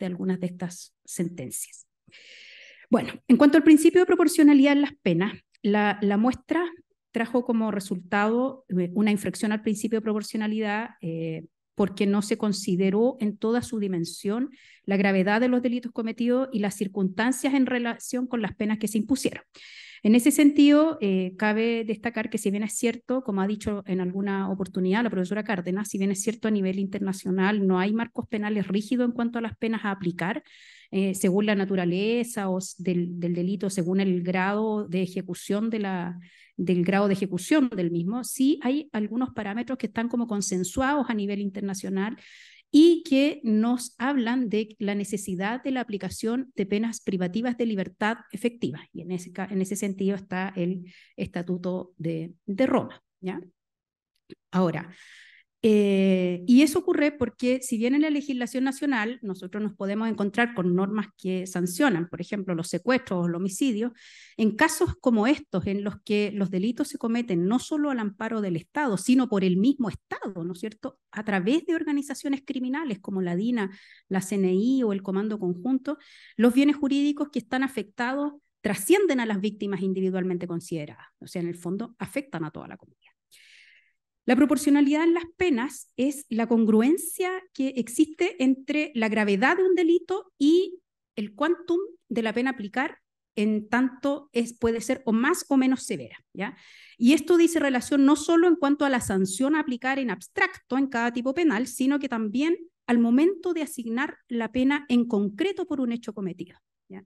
algunas de estas sentencias. Bueno, en cuanto al principio de proporcionalidad en las penas, la muestra trajo como resultado una infracción al principio de proporcionalidad porque no se consideró en toda su dimensión la gravedad de los delitos cometidos y las circunstancias en relación con las penas que se impusieron. En ese sentido, cabe destacar que si bien es cierto, como ha dicho en alguna oportunidad la profesora Cárdenas, si bien es cierto a nivel internacional no hay marcos penales rígidos en cuanto a las penas a aplicar, según la naturaleza o del delito, según el grado de ejecución del grado de ejecución del mismo, sí hay algunos parámetros que están como consensuados a nivel internacional y que nos hablan de la necesidad de la aplicación de penas privativas de libertad efectivas. Y en ese sentido está el Estatuto de Roma, ¿ya? Ahora, y eso ocurre porque si bien en la legislación nacional nosotros nos podemos encontrar con normas que sancionan, por ejemplo, los secuestros o los homicidios, en casos como estos, en los que los delitos se cometen no solo al amparo del Estado, sino por el mismo Estado, ¿no es cierto?, a través de organizaciones criminales como la DINA, la CNI o el Comando Conjunto, los bienes jurídicos que están afectados trascienden a las víctimas individualmente consideradas, o sea, en el fondo afectan a toda la comunidad. La proporcionalidad en las penas es la congruencia que existe entre la gravedad de un delito y el quantum de la pena a aplicar en tanto puede ser o más o menos severa, ¿ya? Y esto dice relación no solo en cuanto a la sanción a aplicar en abstracto en cada tipo penal, sino que también al momento de asignar la pena en concreto por un hecho cometido, ¿ya?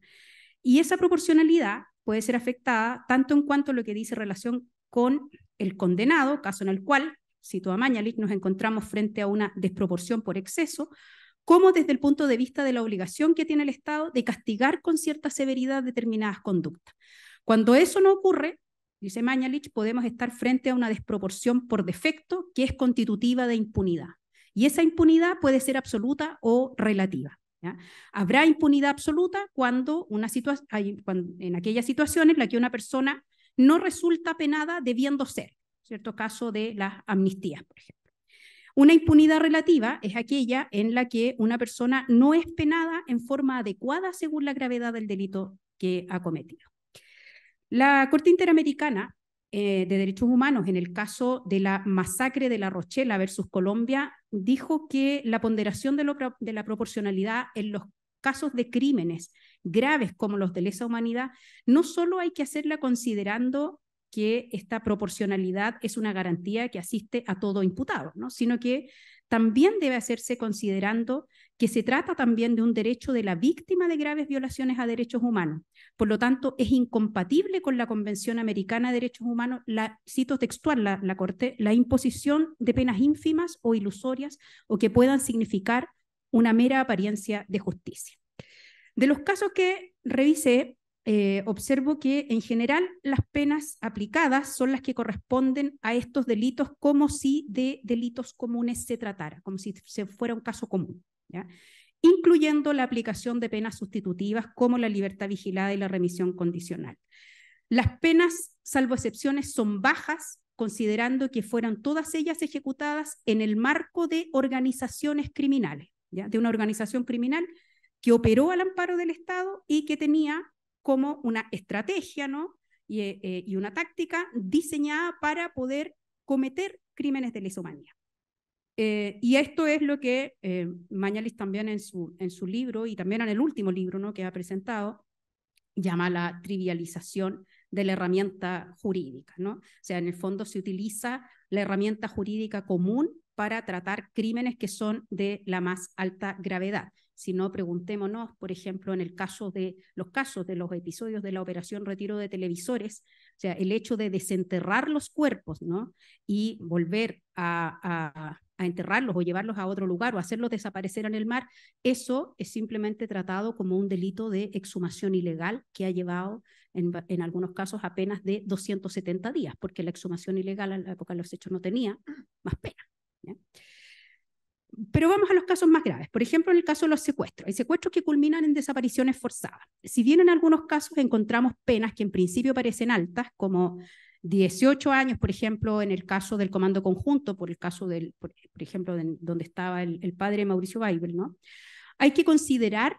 Y esa proporcionalidad puede ser afectada tanto en cuanto a lo que dice relación con el condenado, caso en el cual, cito a Mañalich, nos encontramos frente a una desproporción por exceso, como desde el punto de vista de la obligación que tiene el Estado de castigar con cierta severidad determinadas conductas. Cuando eso no ocurre, dice Mañalich, podemos estar frente a una desproporción por defecto que es constitutiva de impunidad. Y esa impunidad puede ser absoluta o relativa, ¿ya? Habrá impunidad absoluta cuando en aquellas situaciones en las que una persona no resulta penada debiendo ser, ¿cierto? Caso de las amnistías, por ejemplo. Una impunidad relativa es aquella en la que una persona no es penada en forma adecuada según la gravedad del delito que ha cometido. La Corte Interamericana de Derechos Humanos, en el caso de la masacre de La Rochela versus Colombia, dijo que la ponderación de la proporcionalidad en los casos de crímenes graves como los de lesa humanidad, no solo hay que hacerla considerando que esta proporcionalidad es una garantía que asiste a todo imputado, ¿no? Sino que también debe hacerse considerando que se trata también de un derecho de la víctima de graves violaciones a derechos humanos. Por lo tanto, es incompatible con la Convención Americana de Derechos Humanos, cito textual la Corte, la imposición de penas ínfimas o ilusorias o que puedan significar una mera apariencia de justicia. De los casos que revisé, observo que en general las penas aplicadas son las que corresponden a estos delitos como si de delitos comunes se tratara, como si se fuera un caso común, ¿ya? Incluyendo la aplicación de penas sustitutivas como la libertad vigilada y la remisión condicional. Las penas, salvo excepciones, son bajas, considerando que fueran todas ellas ejecutadas en el marco de organizaciones criminales, ¿ya? De una organización criminal que operó al amparo del Estado y que tenía como una estrategia, ¿no? y una táctica diseñada para poder cometer crímenes de lesa humanidad. Y esto es lo que Mañalich también en su libro y también en el último libro, ¿no? que ha presentado, llama la trivialización de la herramienta jurídica, ¿no? O sea, en el fondo se utiliza la herramienta jurídica común para tratar crímenes que son de la más alta gravedad. Si no, preguntémonos, por ejemplo, en los casos de los episodios de la operación retiro de televisores, o sea, el hecho de desenterrar los cuerpos, ¿no? y volver a enterrarlos o llevarlos a otro lugar o hacerlos desaparecer en el mar, eso es simplemente tratado como un delito de exhumación ilegal que ha llevado en algunos casos a penas de 270 días, porque la exhumación ilegal en la época de los hechos no tenía más pena, ¿ya? Pero vamos a los casos más graves. Por ejemplo, en el caso de los secuestros. Hay secuestros que culminan en desapariciones forzadas. Si bien en algunos casos encontramos penas que en principio parecen altas, como 18 años, por ejemplo, en el caso del Comando Conjunto, por ejemplo, donde estaba el padre Mauricio Weibel, ¿no? Hay que considerar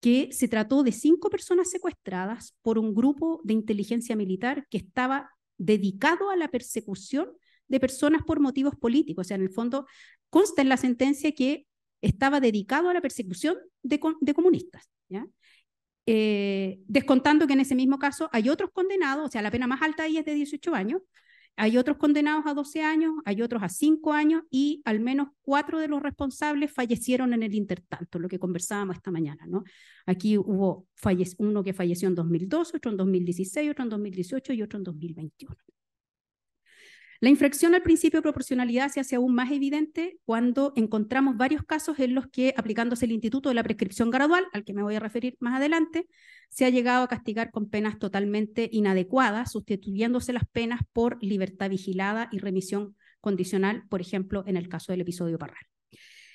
que se trató de 5 personas secuestradas por un grupo de inteligencia militar que estaba dedicado a la persecución de personas por motivos políticos. O sea, en el fondo consta en la sentencia que estaba dedicado a la persecución de comunistas, ¿ya? Descontando que en ese mismo caso hay otros condenados, o sea, la pena más alta ahí es de 18 años, hay otros condenados a 12 años, hay otros a 5 años y al menos 4 de los responsables fallecieron en el intertanto, lo que conversábamos esta mañana, ¿no? Aquí hubo uno que falleció en 2012, otro en 2016, otro en 2018 y otro en 2021. La infracción al principio de proporcionalidad se hace aún más evidente cuando encontramos varios casos en los que, aplicándose el instituto de la prescripción gradual, al que me voy a referir más adelante, se ha llegado a castigar con penas totalmente inadecuadas, sustituyéndose las penas por libertad vigilada y remisión condicional, por ejemplo, en el caso del episodio Parral.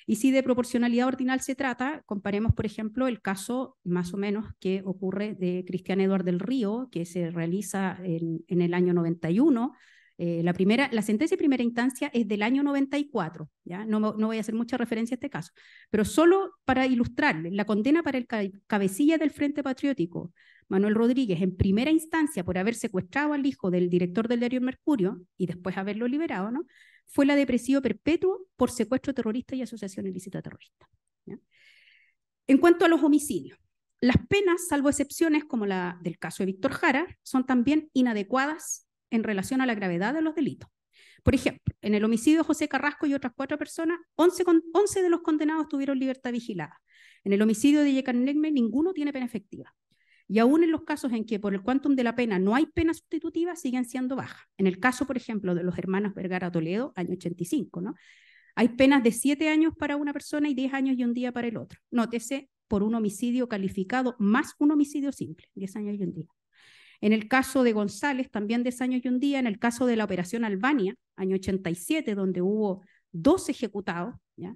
Y si de proporcionalidad ordinal se trata, comparemos, por ejemplo, el caso más o menos que ocurre de Cristian Eduard del Río, que se realiza en el año 91, la sentencia de primera instancia es del año 94, ¿ya? No voy a hacer mucha referencia a este caso, pero solo para ilustrarle, la condena para el cabecilla del Frente Patriótico, Manuel Rodríguez, en primera instancia por haber secuestrado al hijo del director del diario El Mercurio y después haberlo liberado, ¿no? Fue la de presidio perpetuo por secuestro terrorista y asociación ilícita terrorista, ¿ya? En cuanto a los homicidios, las penas, salvo excepciones como la del caso de Víctor Jara, son también inadecuadas en relación a la gravedad de los delitos. Por ejemplo, en el homicidio de José Carrasco y otras 4 personas, 11 de los condenados tuvieron libertad vigilada. En el homicidio de Yekan Negme, ninguno tiene pena efectiva. Y aún en los casos en que por el quantum de la pena no hay pena sustitutiva, siguen siendo bajas. En el caso, por ejemplo, de los hermanos Vergara Toledo, año 85, ¿no? Hay penas de 7 años para una persona y 10 años y un día para el otro. Nótese, por un homicidio calificado más un homicidio simple, 10 años y un día. En el caso de González, también 10 años y un día. En el caso de la Operación Albania, año 87, donde hubo 2 ejecutados, ¿ya?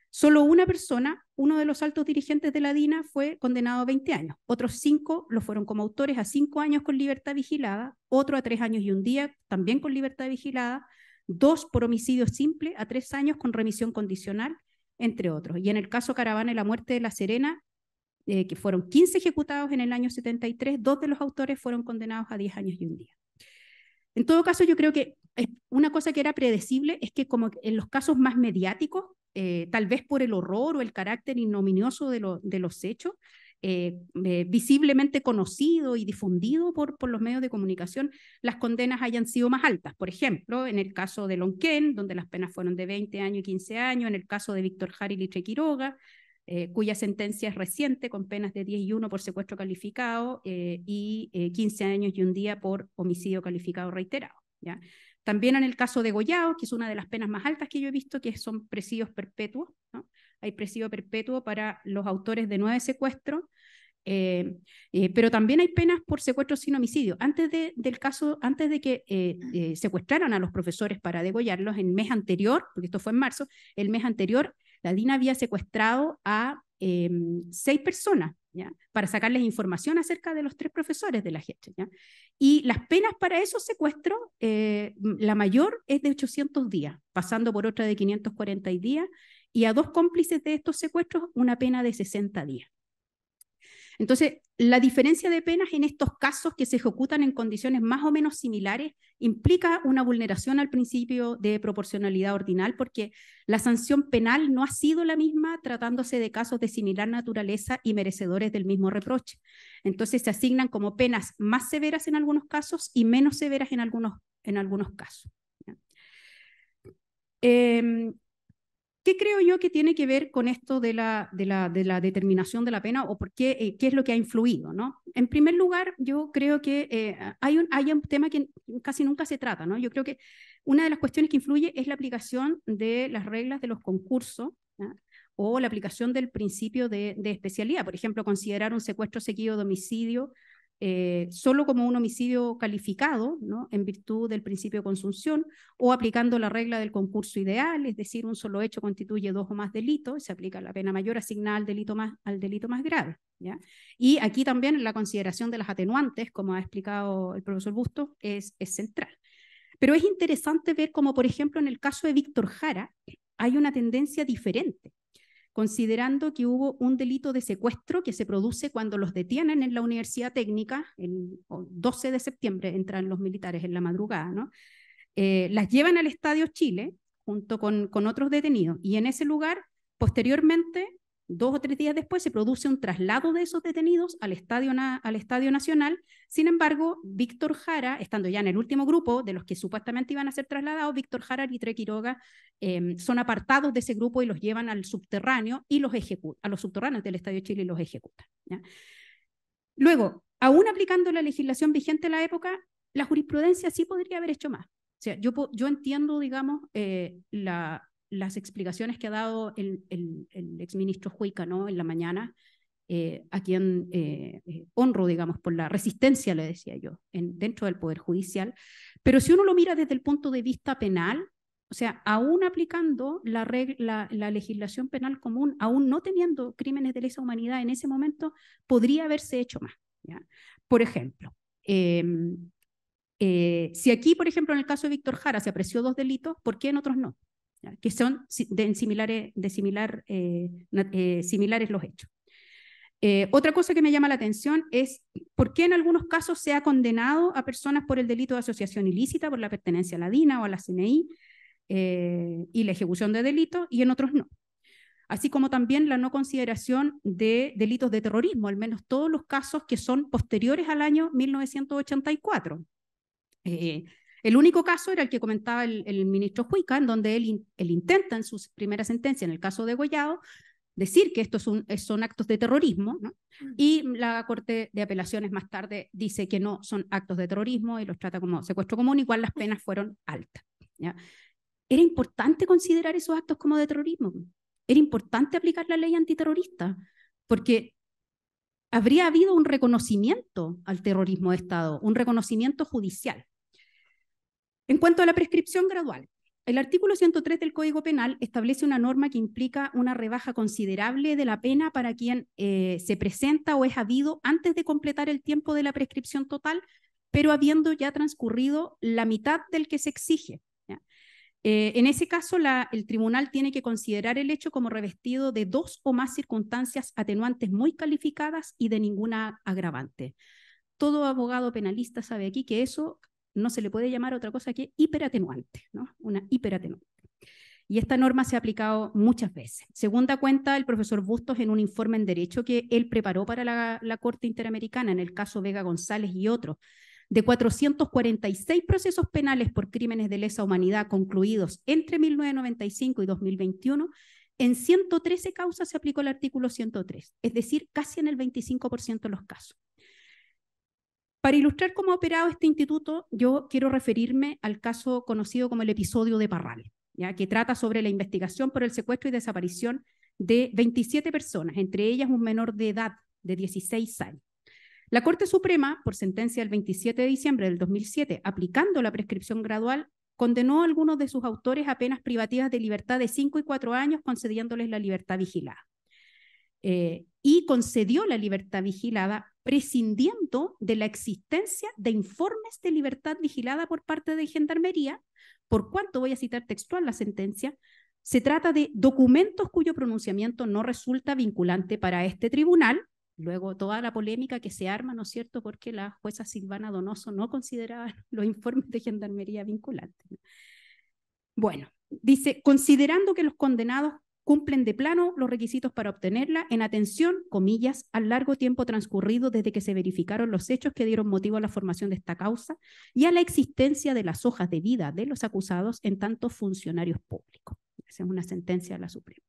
Solo una persona, uno de los altos dirigentes de la DINA, fue condenado a 20 años. Otros 5 lo fueron como autores a 5 años con libertad vigilada, otro a 3 años y un día, también con libertad vigilada, 2 por homicidio simple a 3 años con remisión condicional, entre otros. Y en el caso Caravana y la muerte de La Serena, que fueron 15 ejecutados en el año 73, 2 de los autores fueron condenados a 10 años y un día. En todo caso, yo creo que una cosa que era predecible es que como en los casos más mediáticos, tal vez por el horror o el carácter ignominioso de los hechos, visiblemente conocido y difundido por los medios de comunicación, las condenas hayan sido más altas. Por ejemplo, en el caso de Lonquén, donde las penas fueron de 20 años y 15 años, en el caso de Víctor Jara y Litre Quiroga, cuya sentencia es reciente, con penas de 10 y 1 por secuestro calificado y 15 años y un día por homicidio calificado reiterado, ¿ya? También en el caso de Goyao, que es una de las penas más altas que yo he visto, que son presidios perpetuos, ¿no? Hay presidio perpetuo para los autores de 9 secuestros, pero también hay penas por secuestro sin homicidio. Antes de que secuestraran a los profesores para degollarlos, el mes anterior, porque esto fue en marzo, el mes anterior, la DINA había secuestrado a 6 personas, ¿ya? Para sacarles información acerca de los 3 profesores de la gestión, ¿ya? Y las penas para esos secuestros, la mayor es de 800 días, pasando por otra de 540 días, y a 2 cómplices de estos secuestros una pena de 60 días. Entonces, la diferencia de penas en estos casos que se ejecutan en condiciones más o menos similares implica una vulneración al principio de proporcionalidad ordinal, porque la sanción penal no ha sido la misma tratándose de casos de similar naturaleza y merecedores del mismo reproche. Entonces se asignan como penas más severas en algunos casos y menos severas en algunos casos. ¿Qué creo yo que tiene que ver con esto de la determinación de la pena o por qué es lo que ha influido, ¿no? En primer lugar, yo creo que hay un tema que casi nunca se trata, ¿no? Yo creo que una de las cuestiones que influye es la aplicación de las reglas de los concursos, ¿ya? O la aplicación del principio de especialidad. Por ejemplo, considerar un secuestro seguido de homicidio solo como un homicidio calificado, ¿no? En virtud del principio de consunción, o aplicando la regla del concurso ideal, es decir, un solo hecho constituye 2 o más delitos, y se aplica la pena mayor asignada al delito más grave, ¿ya? Y aquí también la consideración de las atenuantes, como ha explicado el profesor Bustos, es central. Pero es interesante ver cómo, por ejemplo, en el caso de Víctor Jara, hay una tendencia diferente, considerando que hubo un delito de secuestro que se produce cuando los detienen en la Universidad Técnica, el 12 de septiembre entran los militares en la madrugada, ¿no? Las llevan al Estadio Chile junto con otros detenidos, y en ese lugar, posteriormente, 2 o 3 días después, se produce un traslado de esos detenidos al Estadio Nacional. Sin embargo, Víctor Jara, estando ya en el último grupo de los que supuestamente iban a ser trasladados, Víctor Jara y Litre Quiroga son apartados de ese grupo y los llevan al subterráneo y los ejecutan, a los subterráneos del Estadio Chile, y los ejecutan, ¿ya? Luego, aún aplicando la legislación vigente en la época, la jurisprudencia sí podría haber hecho más. O sea, yo entiendo, digamos, las explicaciones que ha dado el exministro Huica, ¿no? En la mañana, a quien honro, digamos, por la resistencia, le decía yo, dentro del Poder Judicial. Pero si uno lo mira desde el punto de vista penal, o sea, aún aplicando la legislación penal común, aún no teniendo crímenes de lesa humanidad en ese momento, podría haberse hecho más, ¿ya? Por ejemplo, si aquí, por ejemplo, en el caso de Víctor Jara se apreció 2 delitos, ¿por qué en otros no? ¿Ya? Que son similares los hechos. Otra cosa que me llama la atención es por qué en algunos casos se ha condenado a personas por el delito de asociación ilícita, por la pertenencia a la DINA o a la CNI y la ejecución de delitos, y en otros no. así como también la no consideración de delitos de terrorismo, al menos todos los casos que son posteriores al año 1984. El único caso era el que comentaba el ministro Huica, en donde él intenta en su primera sentencia, en el caso de Gollado, decir que estos son actos de terrorismo, ¿no? Y la Corte de Apelaciones más tarde dice que no son actos de terrorismo y los trata como secuestro común, igual las penas fueron altas, ¿ya? Era importante considerar esos actos como de terrorismo, era importante aplicar la ley antiterrorista, porque habría habido un reconocimiento al terrorismo de Estado, un reconocimiento judicial. En cuanto a la prescripción gradual, el artículo 103 del Código Penal establece una norma que implica una rebaja considerable de la pena para quien se presenta o es habido antes de completar el tiempo de la prescripción total, pero habiendo ya transcurrido la mitad del que se exige, ¿ya? En ese caso, el tribunal tiene que considerar el hecho como revestido de 2 o más circunstancias atenuantes muy calificadas y de ninguna agravante. Todo abogado penalista sabe aquí que eso no se le puede llamar otra cosa que hiperatenuante, ¿no? Una hiperatenuante. Y esta norma se ha aplicado muchas veces. Según da cuenta el profesor Bustos en un informe en Derecho que él preparó para la Corte Interamericana, en el caso Vega González y otros, de 446 procesos penales por crímenes de lesa humanidad concluidos entre 1995 y 2021, en 113 causas se aplicó el artículo 103, es decir, casi en el 25% de los casos. Para ilustrar cómo ha operado este instituto, yo quiero referirme al caso conocido como el episodio de Parral, ¿ya? Que trata sobre la investigación por el secuestro y desaparición de 27 personas, entre ellas un menor de edad de 16 años. La Corte Suprema, por sentencia del 27 de diciembre del 2007, aplicando la prescripción gradual, condenó a algunos de sus autores a penas privativas de libertad de 5 y 4 años, concediéndoles la libertad vigilada. Y concedió la libertad vigilada prescindiendo de la existencia de informes de libertad vigilada por parte de Gendarmería, por cuanto, voy a citar textual la sentencia, se trata de documentos cuyo pronunciamiento no resulta vinculante para este tribunal. Luego toda la polémica que se arma, ¿no es cierto?, porque la jueza Silvana Donoso no consideraba los informes de Gendarmería vinculantes. Bueno, dice, considerando que los condenados cumplen de plano los requisitos para obtenerla, en atención, comillas, al largo tiempo transcurrido desde que se verificaron los hechos que dieron motivo a la formación de esta causa y a la existencia de las hojas de vida de los acusados en tanto funcionarios públicos. Esa es una sentencia de la Suprema.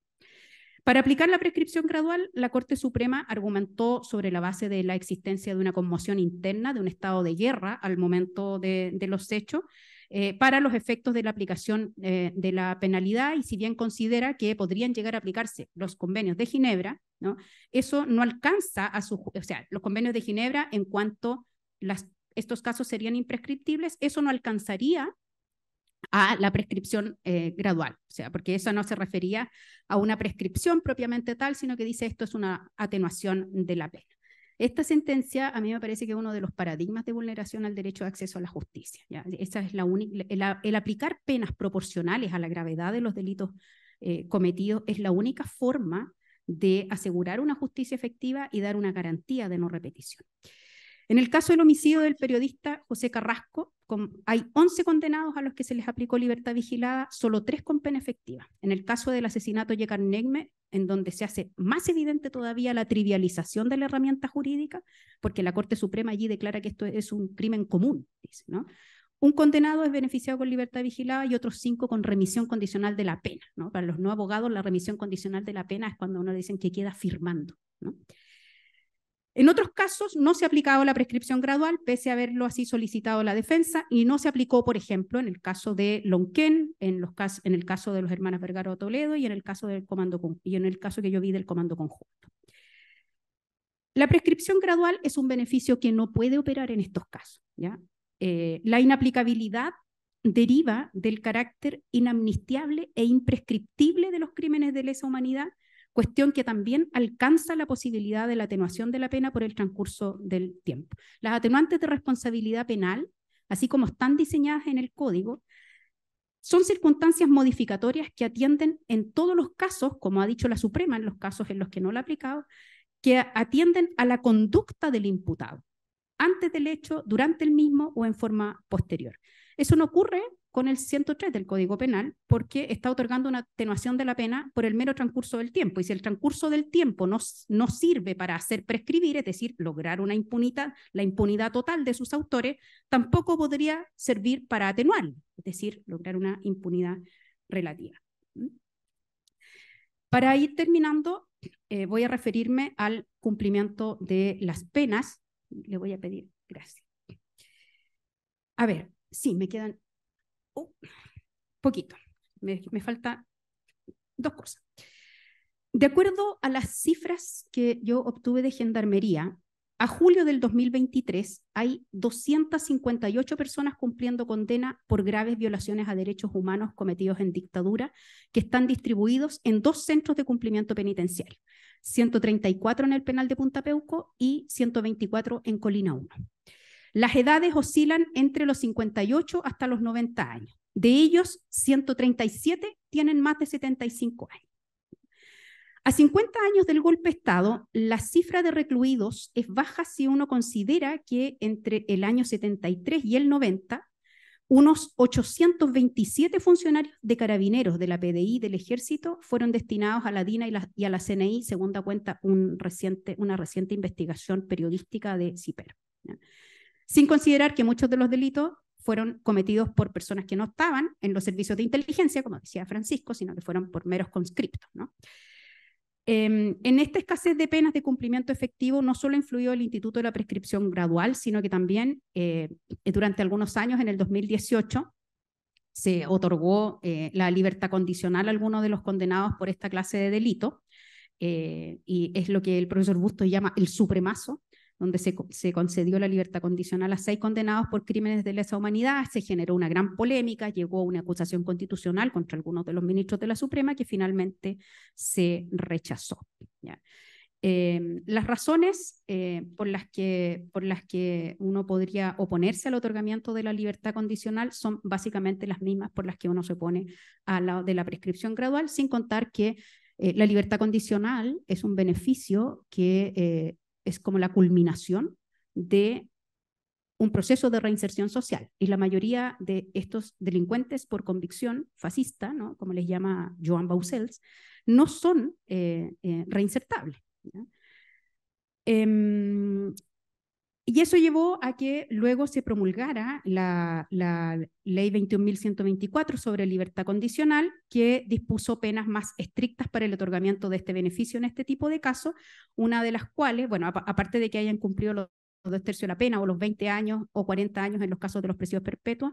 Para aplicar la prescripción gradual, la Corte Suprema argumentó sobre la base de la existencia de una conmoción interna, de un estado de guerra al momento de los hechos, para los efectos de la aplicación de la penalidad, y si bien considera que podrían llegar a aplicarse los convenios de Ginebra, ¿no? Eso no alcanza a su... O sea, los convenios de Ginebra, en cuanto estos casos serían imprescriptibles, eso no alcanzaría a la prescripción gradual, o sea, porque eso no se refería a una prescripción propiamente tal, sino que dice esto es una atenuación de la pena. Esta sentencia a mí me parece que es uno de los paradigmas de vulneración al derecho de acceso a la justicia, ¿ya? Esa es la única, el aplicar penas proporcionales a la gravedad de los delitos cometidos es la única forma de asegurar una justicia efectiva y dar una garantía de no repetición. En el caso del homicidio del periodista José Carrasco, hay 11 condenados a los que se les aplicó libertad vigilada, solo 3 con pena efectiva. En el caso del asesinato de Yekan Negme, en donde se hace más evidente todavía la trivialización de la herramienta jurídica, porque la Corte Suprema allí declara que esto es un crimen común, dice, ¿no? Un condenado es beneficiado con libertad vigilada y otros 5 con remisión condicional de la pena, ¿no? Para los no abogados, la remisión condicional de la pena es cuando uno dicen que queda firmando, ¿no? En otros casos no se ha aplicado la prescripción gradual, pese a haberlo así solicitado la defensa, y no se aplicó, por ejemplo, en el caso de Lonquén, en el caso de los hermanos Vergara Toledo y en el caso del y en el caso que yo vi del Comando Conjunto. La prescripción gradual es un beneficio que no puede operar en estos casos, ¿ya? La inaplicabilidad deriva del carácter inamnistiable e imprescriptible de los crímenes de lesa humanidad, cuestión que también alcanza la posibilidad de la atenuación de la pena por el transcurso del tiempo. Las atenuantes de responsabilidad penal, así como están diseñadas en el Código, son circunstancias modificatorias que atienden en todos los casos, como ha dicho la Suprema, en los casos en los que no la ha aplicado, que atienden a la conducta del imputado, antes del hecho, durante el mismo o en forma posterior. Eso no ocurre con el 103 del Código Penal, porque está otorgando una atenuación de la pena por el mero transcurso del tiempo. Y si el transcurso del tiempo no sirve para hacer prescribir, es decir, lograr una impunidad, la impunidad total de sus autores, tampoco podría servir para atenuarlo, es decir, lograr una impunidad relativa. Para ir terminando, voy a referirme al cumplimiento de las penas. Le voy a pedir, gracias. A ver, sí, me quedan poquito. Me falta 2 cosas. De acuerdo a las cifras que yo obtuve de Gendarmería, a julio del 2023 hay 258 personas cumpliendo condena por graves violaciones a derechos humanos cometidos en dictadura, que están distribuidos en 2 centros de cumplimiento penitenciario, 134 en el penal de Punta Peuco y 124 en Colina 1. Las edades oscilan entre los 58 hasta los 90 años. De ellos, 137 tienen más de 75 años. A 50 años del golpe de Estado, la cifra de recluidos es baja si uno considera que entre el año 73 y el 90, unos 827 funcionarios de carabineros de la PDI y del Ejército fueron destinados a la DINA y a la CNI, según da cuenta una reciente investigación periodística de CIPER. Sin considerar que muchos de los delitos fueron cometidos por personas que no estaban en los servicios de inteligencia, como decía Francisco, sino que fueron por meros conscriptos, ¿no? En esta escasez de penas de cumplimiento efectivo no solo influyó el Instituto de la Prescripción Gradual, sino que también durante algunos años, en el 2018, se otorgó la libertad condicional a algunos de los condenados por esta clase de delito, y es lo que el profesor Bustos llama el supremazo, donde se concedió la libertad condicional a 6 condenados por crímenes de lesa humanidad. Se generó una gran polémica, llegó una acusación constitucional contra algunos de los ministros de la Suprema que finalmente se rechazó. ¿Ya? Las razones por las que uno podría oponerse al otorgamiento de la libertad condicional son básicamente las mismas por las que uno se opone a la de la prescripción gradual, sin contar que la libertad condicional es un beneficio que es como la culminación de un proceso de reinserción social. Y la mayoría de estos delincuentes por convicción fascista, ¿no?, como les llama Joan Baucels, no son reinsertables. Y eso llevó a que luego se promulgara la ley 21.124 sobre libertad condicional, que dispuso penas más estrictas para el otorgamiento de este beneficio en este tipo de casos, una de las cuales, bueno, aparte de que hayan cumplido los 2/3 de la pena o los 20 años o 40 años en los casos de los presidios perpetuos,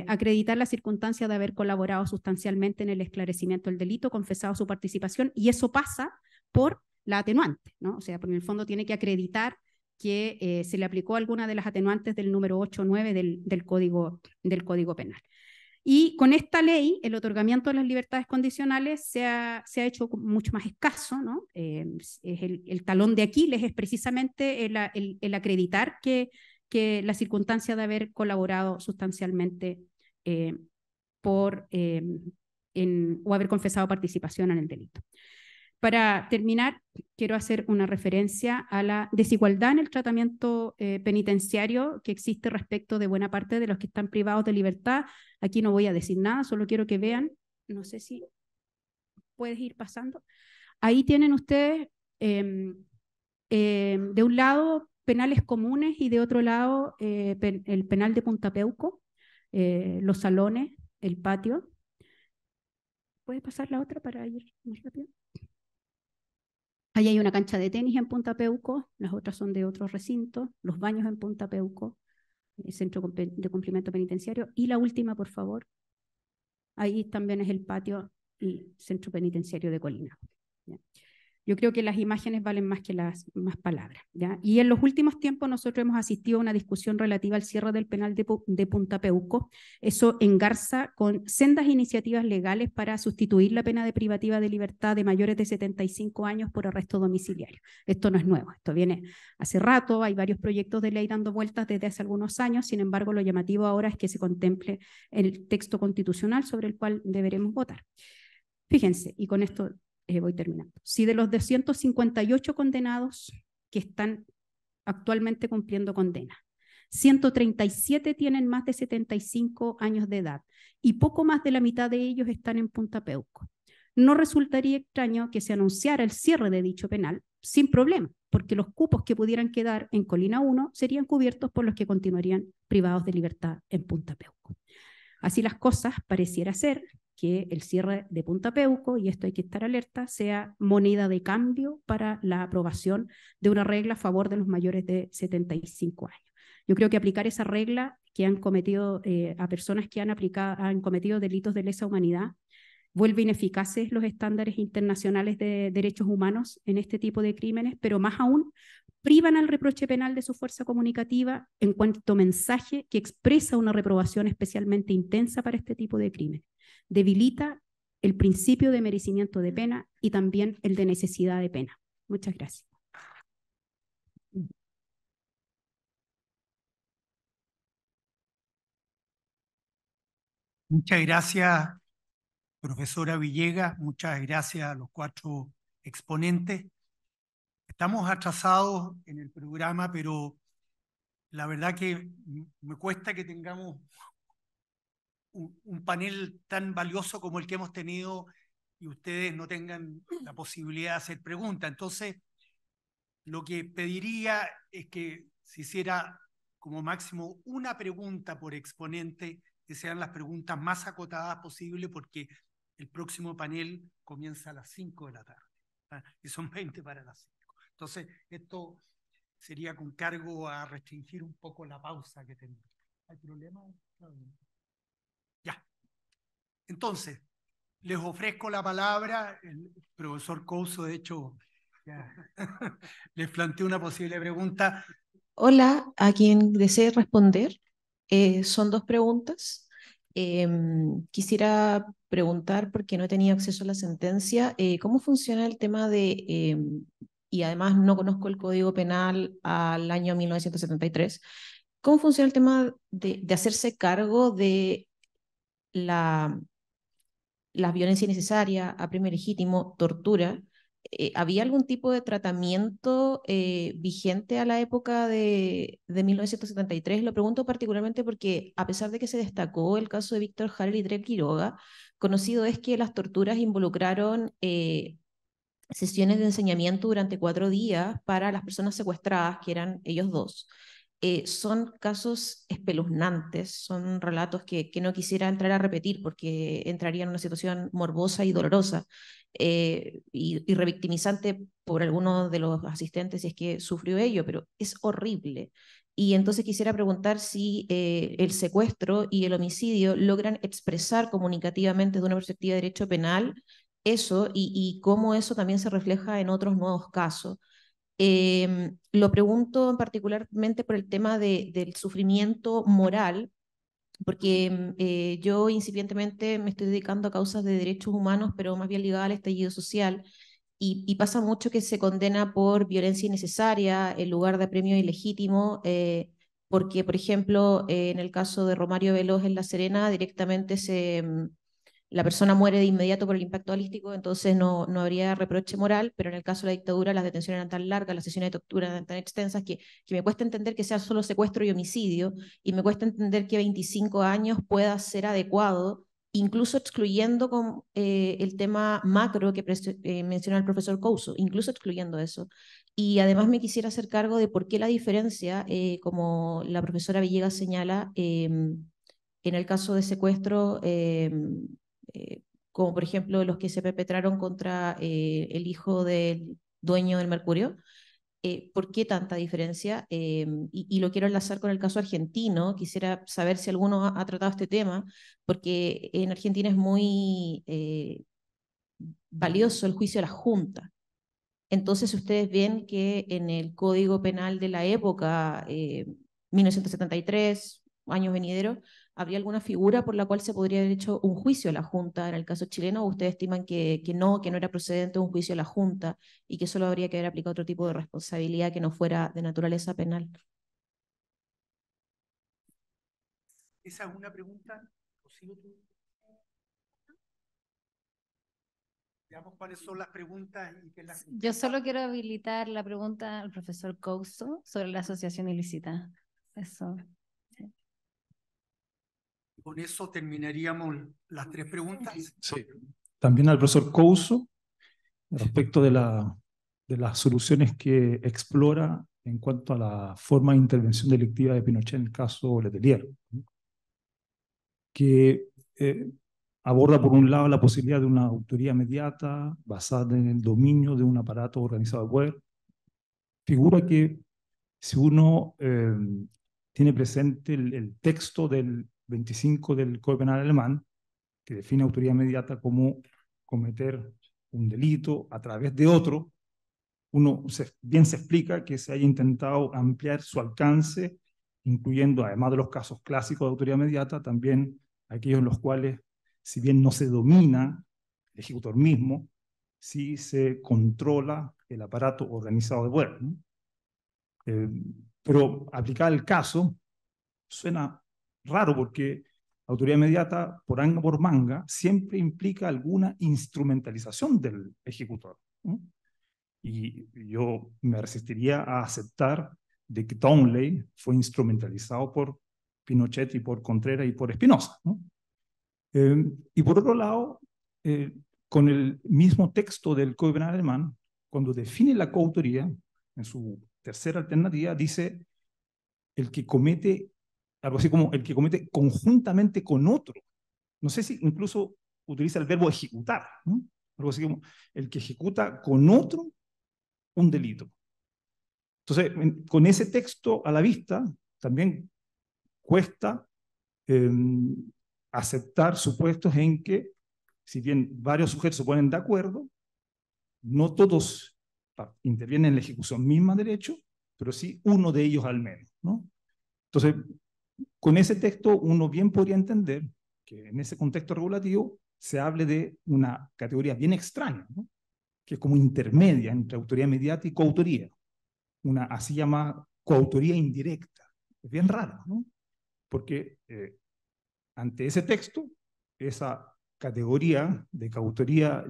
acreditar la circunstancia de haber colaborado sustancialmente en el esclarecimiento del delito, confesado su participación, y eso pasa por la atenuante, ¿no? O sea, por el fondo tiene que acreditar que se le aplicó alguna de las atenuantes del número 8 o 9 del Código Penal. Y con esta ley, el otorgamiento de las libertades condicionales se ha hecho mucho más escaso, ¿no? Es el talón de Aquiles es precisamente el acreditar que la circunstancia de haber colaborado sustancialmente o haber confesado participación en el delito. Para terminar, quiero hacer una referencia a la desigualdad en el tratamiento penitenciario que existe respecto de buena parte de los que están privados de libertad. Aquí no voy a decir nada, solo quiero que vean, no sé si puedes ir pasando. Ahí tienen ustedes, de un lado, penales comunes y de otro lado, el penal de Punta Peuco, los salones, el patio. ¿Puedes pasar la otra para ir más rápido? Ahí hay una cancha de tenis en Punta Peuco, las otras son de otros recintos, los baños en Punta Peuco, el centro de cumplimiento penitenciario. Y la última, por favor. Ahí también es el patio y centro penitenciario de Colina. ¿Ya? Yo creo que las imágenes valen más que las más palabras, ¿ya? Y en los últimos tiempos nosotros hemos asistido a una discusión relativa al cierre del penal de Punta Peuco. Eso engarza con sendas iniciativas legales para sustituir la pena de privativa de libertad de mayores de 75 años por arresto domiciliario. Esto no es nuevo, esto viene hace rato, hay varios proyectos de ley dando vueltas desde hace algunos años. Sin embargo, lo llamativo ahora es que se contemple el texto constitucional sobre el cual deberemos votar. Fíjense, y con esto voy terminando. Si de los 258 condenados que están actualmente cumpliendo condena, 137 tienen más de 75 años de edad y poco más de la mitad de ellos están en Punta Peuco. No resultaría extraño que se anunciara el cierre de dicho penal sin problema, porque los cupos que pudieran quedar en Colina 1 serían cubiertos por los que continuarían privados de libertad en Punta Peuco. Así las cosas, pareciera ser que el cierre de Punta Peuco, y esto hay que estar alerta, sea moneda de cambio para la aprobación de una regla a favor de los mayores de 75 años. Yo creo que aplicar esa regla que han cometido a personas que han cometido delitos de lesa humanidad vuelve ineficaces los estándares internacionales de derechos humanos en este tipo de crímenes, pero más aún privan al reproche penal de su fuerza comunicativa en cuanto mensaje que expresa una reprobación especialmente intensa para este tipo de crímenes. Debilita el principio de merecimiento de pena y también el de necesidad de pena. Muchas gracias.
Muchas gracias, profesora Villegas. Muchas gracias a los 4 exponentes. Estamos atrasados en el programa, pero la verdad que me cuesta que tengamos un panel tan valioso como el que hemos tenido y ustedes no tengan la posibilidad de hacer preguntas. Entonces, lo que pediría es que se hiciera como máximo una pregunta por exponente, que sean las preguntas más acotadas posible, porque el próximo panel comienza a las 5 de la tarde, y son 20 para las 5. Entonces, esto sería con cargo a restringir un poco la pausa que tenemos. ¿Hay problema? Ya. Entonces, les ofrezco la palabra. El profesor Couso, de hecho, ya les planteó una posible pregunta.
Hola, a quien desee responder. Son 2 preguntas. Quisiera preguntar, porque no he tenido acceso a la sentencia, ¿cómo funciona el tema de, y además no conozco el Código Penal al año 1973, cómo funciona el tema de hacerse cargo de la violencia innecesaria, apremio legítimo, tortura? ¿Había algún tipo de tratamiento vigente a la época de 1973? Lo pregunto particularmente porque, a pesar de que se destacó el caso de Víctor Jara y Drep Quiroga, conocido es que las torturas involucraron sesiones de enseñamiento durante 4 días para las personas secuestradas, que eran ellos 2. Son casos espeluznantes, son relatos que no quisiera entrar a repetir porque entraría en una situación morbosa y dolorosa y revictimizante por alguno de los asistentes si es que sufrió ello, pero es horrible. Y entonces quisiera preguntar si el secuestro y el homicidio logran expresar comunicativamente de una perspectiva de derecho penal eso y cómo eso también se refleja en otros nuevos casos. Lo pregunto particularmente por el tema del sufrimiento moral, porque yo incipientemente me estoy dedicando a causas de derechos humanos, pero más bien ligada al estallido social, y pasa mucho que se condena por violencia innecesaria en lugar de apremio ilegítimo, porque, por ejemplo, en el caso de Romario Veloz en La Serena, directamente la persona muere de inmediato por el impacto balístico, entonces no habría reproche moral, pero en el caso de la dictadura las detenciones eran tan largas, las sesiones de tortura eran tan extensas que me cuesta entender que sea solo secuestro y homicidio, y me cuesta entender que 25 años pueda ser adecuado, incluso excluyendo el tema macro que menciona el profesor Couso, incluso excluyendo eso. Y además me quisiera hacer cargo de por qué la diferencia, como la profesora Villegas señala, en el caso de secuestro, como por ejemplo los que se perpetraron contra el hijo del dueño del Mercurio. ¿Por qué tanta diferencia? Y lo quiero enlazar con el caso argentino. Quisiera saber si alguno ha tratado este tema, porque en Argentina es muy valioso el juicio de la Junta. Entonces ustedes ven que en el Código Penal de la época, 1973, años venideros, ¿habría alguna figura por la cual se podría haber hecho un juicio a la Junta en el caso chileno? ¿O ustedes estiman que no era procedente un juicio a la Junta y que solo habría que haber aplicado otro tipo de responsabilidad que no fuera de naturaleza penal?
¿Esa es una pregunta? Veamos cuáles son las preguntas.
Yo solo quiero habilitar la pregunta al profesor Couso sobre la asociación ilícita.
Eso.
Con eso terminaríamos las 3 preguntas.
Sí. También al profesor Couso, respecto de las soluciones que explora en cuanto a la forma de intervención delictiva de Pinochet en el caso Letelier, ¿no? Que aborda por un lado la posibilidad de una autoría inmediata basada en el dominio de un aparato organizado de poder. Figura que si uno tiene presente el texto del 25 del Código Penal alemán, que define autoría inmediata como cometer un delito a través de otro, bien se explica que se haya intentado ampliar su alcance, incluyendo, además de los casos clásicos de autoría inmediata, también aquellos en los cuales, si bien no se domina el ejecutor mismo, sí se controla el aparato organizado de poder, ¿no? Pero aplicar el caso suena raro porque autoridad inmediata, por anga por manga, siempre implica alguna instrumentalización del ejecutor, ¿no? Y yo me resistiría a aceptar de que Townley fue instrumentalizado por Pinochet y por Contreras y por Espinosa, ¿no? Y por otro lado, con el mismo texto del Código Penal alemán, cuando define la coautoría, en su tercera alternativa, dice el que comete, algo así como el que comete conjuntamente con otro. No sé si incluso utiliza el verbo ejecutar, ¿no? Algo así como el que ejecuta con otro un delito. Entonces, con ese texto a la vista, también cuesta aceptar supuestos en que, si bien varios sujetos se ponen de acuerdo, no todos intervienen en la ejecución misma del hecho, pero sí uno de ellos al menos, ¿no? Entonces, con ese texto uno bien podría entender que en ese contexto regulativo se hable de una categoría bien extraña, ¿no? Que es como intermedia entre autoría inmediata y coautoría, una así llamada coautoría indirecta. Es bien rara, ¿no? Porque ante ese texto, esa categoría de coautoría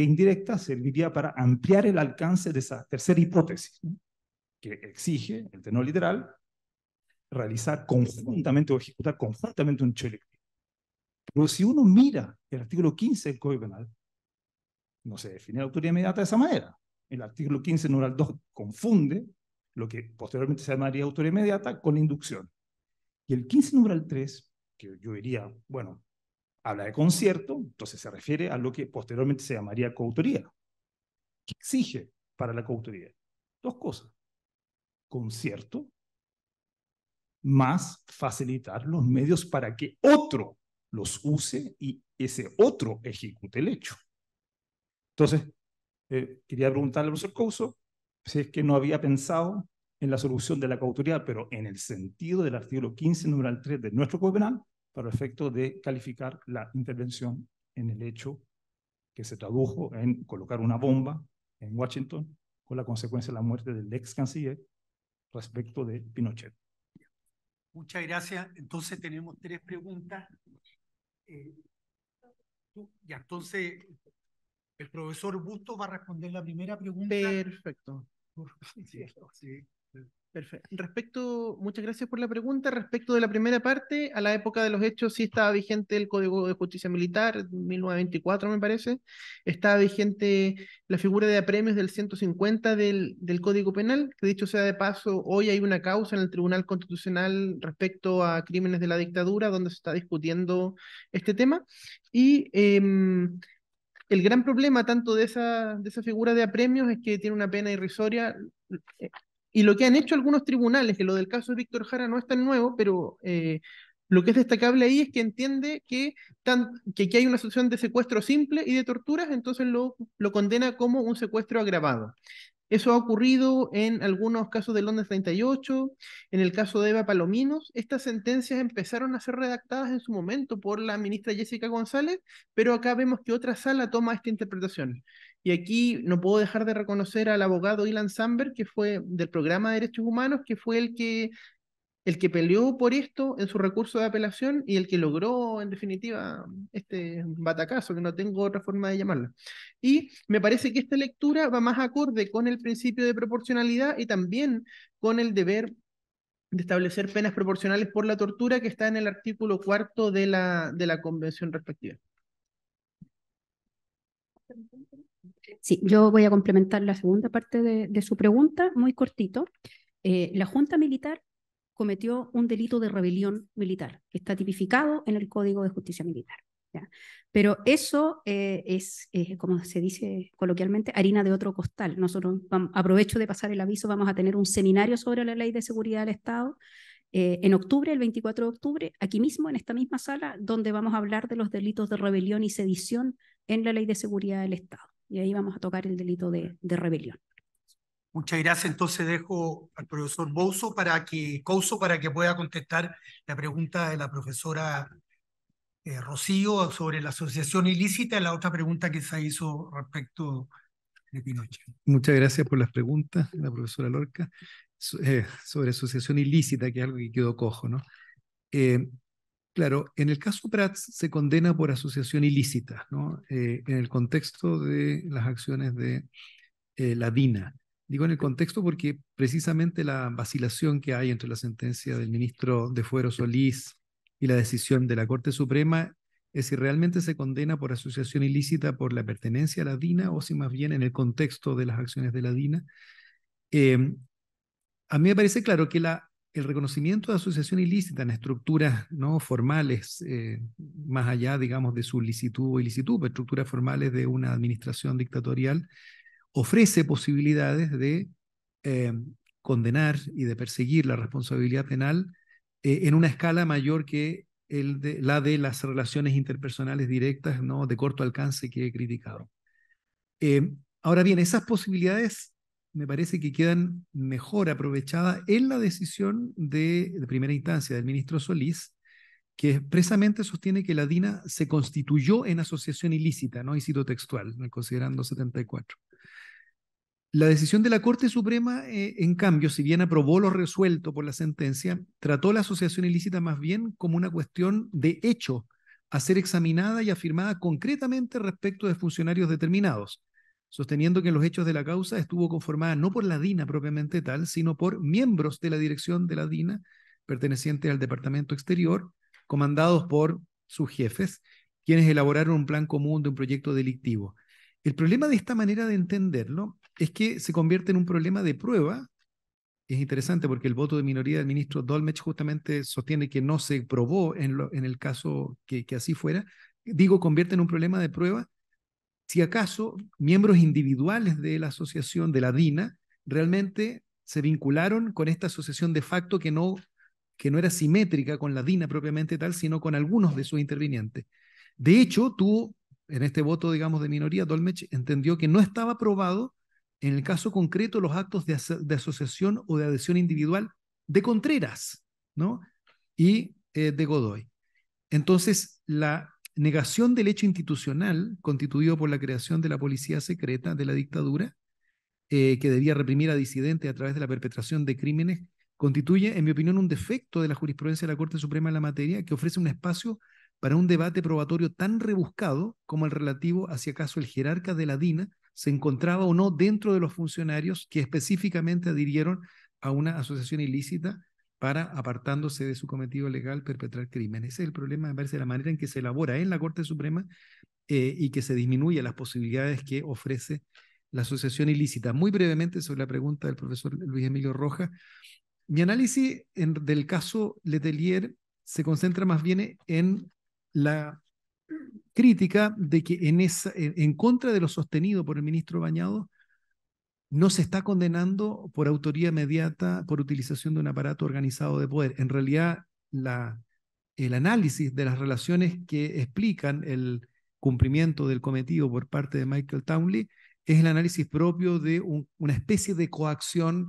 indirecta serviría para ampliar el alcance de esa tercera hipótesis, ¿no? Que exige, el tenor literal, realizar conjuntamente o ejecutar conjuntamente un hecho delictivo. Pero si uno mira el artículo 15 del Código Penal, no se define la autoría inmediata de esa manera. El artículo 15, numeral 2, confunde lo que posteriormente se llamaría autoría inmediata con la inducción. Y el 15, numeral 3, que yo diría, bueno, habla de concierto, entonces se refiere a lo que posteriormente se llamaría coautoría. ¿Qué exige para la coautoría? 2 cosas. Concierto, más facilitar los medios para que otro los use y ese otro ejecute el hecho. Entonces, quería preguntarle al profesor Couso si es que no había pensado en la solución de la coautoría, pero en el sentido del artículo 15, numeral 3 de nuestro Código Penal, para el efecto de calificar la intervención en el hecho que se tradujo en colocar una bomba en Washington con la consecuencia de la muerte del ex canciller respecto de Pinochet.
Muchas gracias. Entonces tenemos 3 preguntas. Ya, entonces el profesor Bustos va a responder la primera pregunta.
Perfecto.
Sí.
Perfecto, muchas gracias por la pregunta. Respecto de la primera parte, a la época de los hechos sí estaba vigente el Código de Justicia Militar, 1924 me parece. Estaba vigente la figura de apremios del 150 del Código Penal, que dicho sea de paso, hoy hay una causa en el Tribunal Constitucional respecto a crímenes de la dictadura, donde se está discutiendo este tema. Y el gran problema tanto de esa figura de apremios es que tiene una pena irrisoria. Y lo que han hecho algunos tribunales, que lo del caso de Víctor Jara no es tan nuevo, pero lo que es destacable ahí es que entiende que aquí hay una situación de secuestro simple y de torturas, entonces lo condena como un secuestro agravado. Eso ha ocurrido en algunos casos de Londres 38, en el caso de Eva Palominos. Estas sentencias empezaron a ser redactadas en su momento por la ministra Jessica González, pero acá vemos que otra sala toma esta interpretación. Y aquí no puedo dejar de reconocer al abogado Ilan Samberg, que fue del programa de Derechos Humanos, que fue el que peleó por esto en su recurso de apelación y el que logró, en definitiva, este batacazo, que no tengo otra forma de llamarlo. Y me parece que esta lectura va más acorde con el principio de proporcionalidad y también con el deber de establecer penas proporcionales por la tortura que está en el artículo 4 de la convención respectiva.
Sí, yo voy a complementar la segunda parte de su pregunta, muy cortito. La Junta Militar cometió un delito de rebelión militar, que está tipificado en el Código de Justicia Militar, ¿ya? Pero eso es, como se dice coloquialmente, harina de otro costal. Nosotros, aprovecho de pasar el aviso, vamos a tener un seminario sobre la Ley de Seguridad del Estado en octubre, el 24 de octubre, aquí mismo, en esta misma sala, donde vamos a hablar de los delitos de rebelión y sedición en la Ley de Seguridad del Estado. Y ahí vamos a tocar el delito de rebelión.
Muchas gracias. Entonces dejo al profesor Couso para que pueda contestar la pregunta de la profesora Rocío sobre la asociación ilícita y la otra pregunta que se hizo respecto de Pinochet.
Muchas gracias por las preguntas, la profesora Lorca, sobre asociación ilícita, que es algo que quedó cojo, ¿no? Claro, en el caso Prats se condena por asociación ilícita, ¿no? En el contexto de las acciones de la DINA. Digo en el contexto porque precisamente la vacilación que hay entre la sentencia del ministro de Fuero Solís y la decisión de la Corte Suprema es si realmente se condena por asociación ilícita por la pertenencia a la DINA o si más bien en el contexto de las acciones de la DINA. A mí me parece claro que el reconocimiento de asociación ilícita en estructuras no formales, más allá, digamos, de su licitud o ilicitud, pero estructuras formales de una administración dictatorial, ofrece posibilidades de condenar y de perseguir la responsabilidad penal en una escala mayor que la de las relaciones interpersonales directas, ¿no?, de corto alcance que he criticado. Ahora bien, esas posibilidades me parece que quedan mejor aprovechadas en la decisión de primera instancia del ministro Solís, que expresamente sostiene que la DINA se constituyó en asociación ilícita, ¿no? Y cito textual, considerando 74. La decisión de la Corte Suprema, en cambio, si bien aprobó lo resuelto por la sentencia, trató la asociación ilícita más bien como una cuestión de hecho a ser examinada y afirmada concretamente respecto de funcionarios determinados, sosteniendo que los hechos de la causa estuvo conformada no por la DINA propiamente tal, sino por miembros de la dirección de la DINA, pertenecientes al Departamento Exterior, comandados por sus jefes, quienes elaboraron un plan común de un proyecto delictivo. El problema de esta manera de entenderlo es que se convierte en un problema de prueba. Es interesante porque el voto de minoría del ministro Dolmetsch justamente sostiene que no se probó en el caso que así fuera. Digo, convierte en un problema de prueba si acaso miembros individuales de la asociación, de la DINA, realmente se vincularon con esta asociación de facto que no era simétrica con la DINA propiamente tal, sino con algunos de sus intervinientes. De hecho, en este voto, digamos, de minoría, Dolmetsch entendió que no estaba probado en el caso concreto los actos de asociación o de adhesión individual de Contreras, ¿no?, y de Godoy. Entonces, la negación del hecho institucional constituido por la creación de la policía secreta de la dictadura, que debía reprimir a disidentes a través de la perpetración de crímenes, constituye, en mi opinión, un defecto de la jurisprudencia de la Corte Suprema en la materia, que ofrece un espacio para un debate probatorio tan rebuscado como el relativo a si acaso el jerarca de la DINA se encontraba o no dentro de los funcionarios que específicamente adhirieron a una asociación ilícita para, apartándose de su cometido legal, perpetrar crímenes. Ese es el problema, me parece, de la manera en que se elabora en la Corte Suprema y que se disminuye las posibilidades que ofrece la asociación ilícita. Muy brevemente sobre la pregunta del profesor Luis Emilio Rojas, mi análisis del caso Letelier se concentra más bien en la crítica de que en contra de lo sostenido por el ministro Bañado, no se está condenando por autoría inmediata por utilización de un aparato organizado de poder. En realidad, el análisis de las relaciones que explican el cumplimiento del cometido por parte de Michael Townley es el análisis propio de una especie de coacción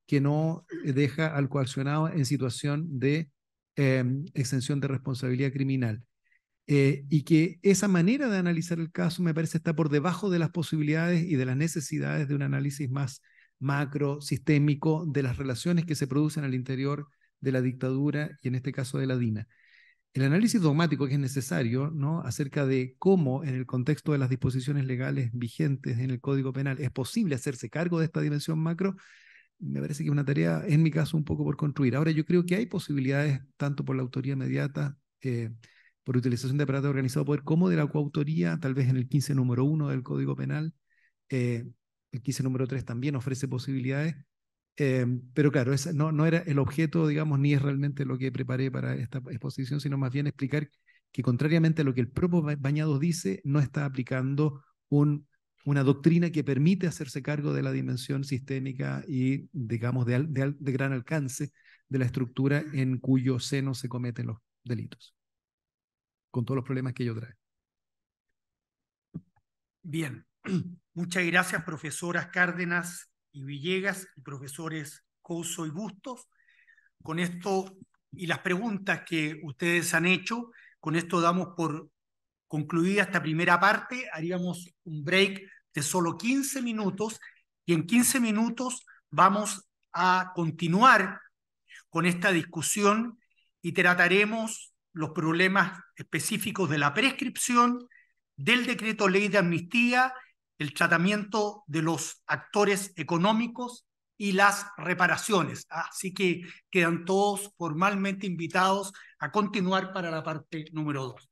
que no deja al coaccionado en situación de exención de responsabilidad criminal. Y que esa manera de analizar el caso me parece está por debajo de las posibilidades y de las necesidades de un análisis más macro, sistémico, de las relaciones que se producen al interior de la dictadura y en este caso de la DINA. El análisis dogmático que es necesario, ¿no?, acerca de cómo en el contexto de las disposiciones legales vigentes en el Código Penal es posible hacerse cargo de esta dimensión macro, me parece que es una tarea, en mi caso, un poco por construir. Ahora, yo creo que hay posibilidades, tanto por la autoría inmediata, por utilización de aparato organizado de poder, como de la coautoría, tal vez en el 15 número 1 del Código Penal. El 15 número 3 también ofrece posibilidades, pero claro, ese no era el objeto, digamos, ni es realmente lo que preparé para esta exposición, sino más bien explicar que, contrariamente a lo que el propio Bañados dice, no está aplicando una doctrina que permite hacerse cargo de la dimensión sistémica y, digamos, de gran alcance de la estructura en cuyo seno se cometen los delitos, con todos los problemas que ello trae.
Bien, muchas gracias, profesoras Cárdenas y Villegas, y profesores Couso y Bustos. Con esto y las preguntas que ustedes han hecho, con esto damos por concluida esta primera parte. Haríamos un break de solo 15 minutos y en 15 minutos vamos a continuar con esta discusión y trataremos los problemas específicos de la prescripción, del decreto ley de amnistía, el tratamiento de los actores económicos y las reparaciones. Así que quedan todos formalmente invitados a continuar para la parte número 2.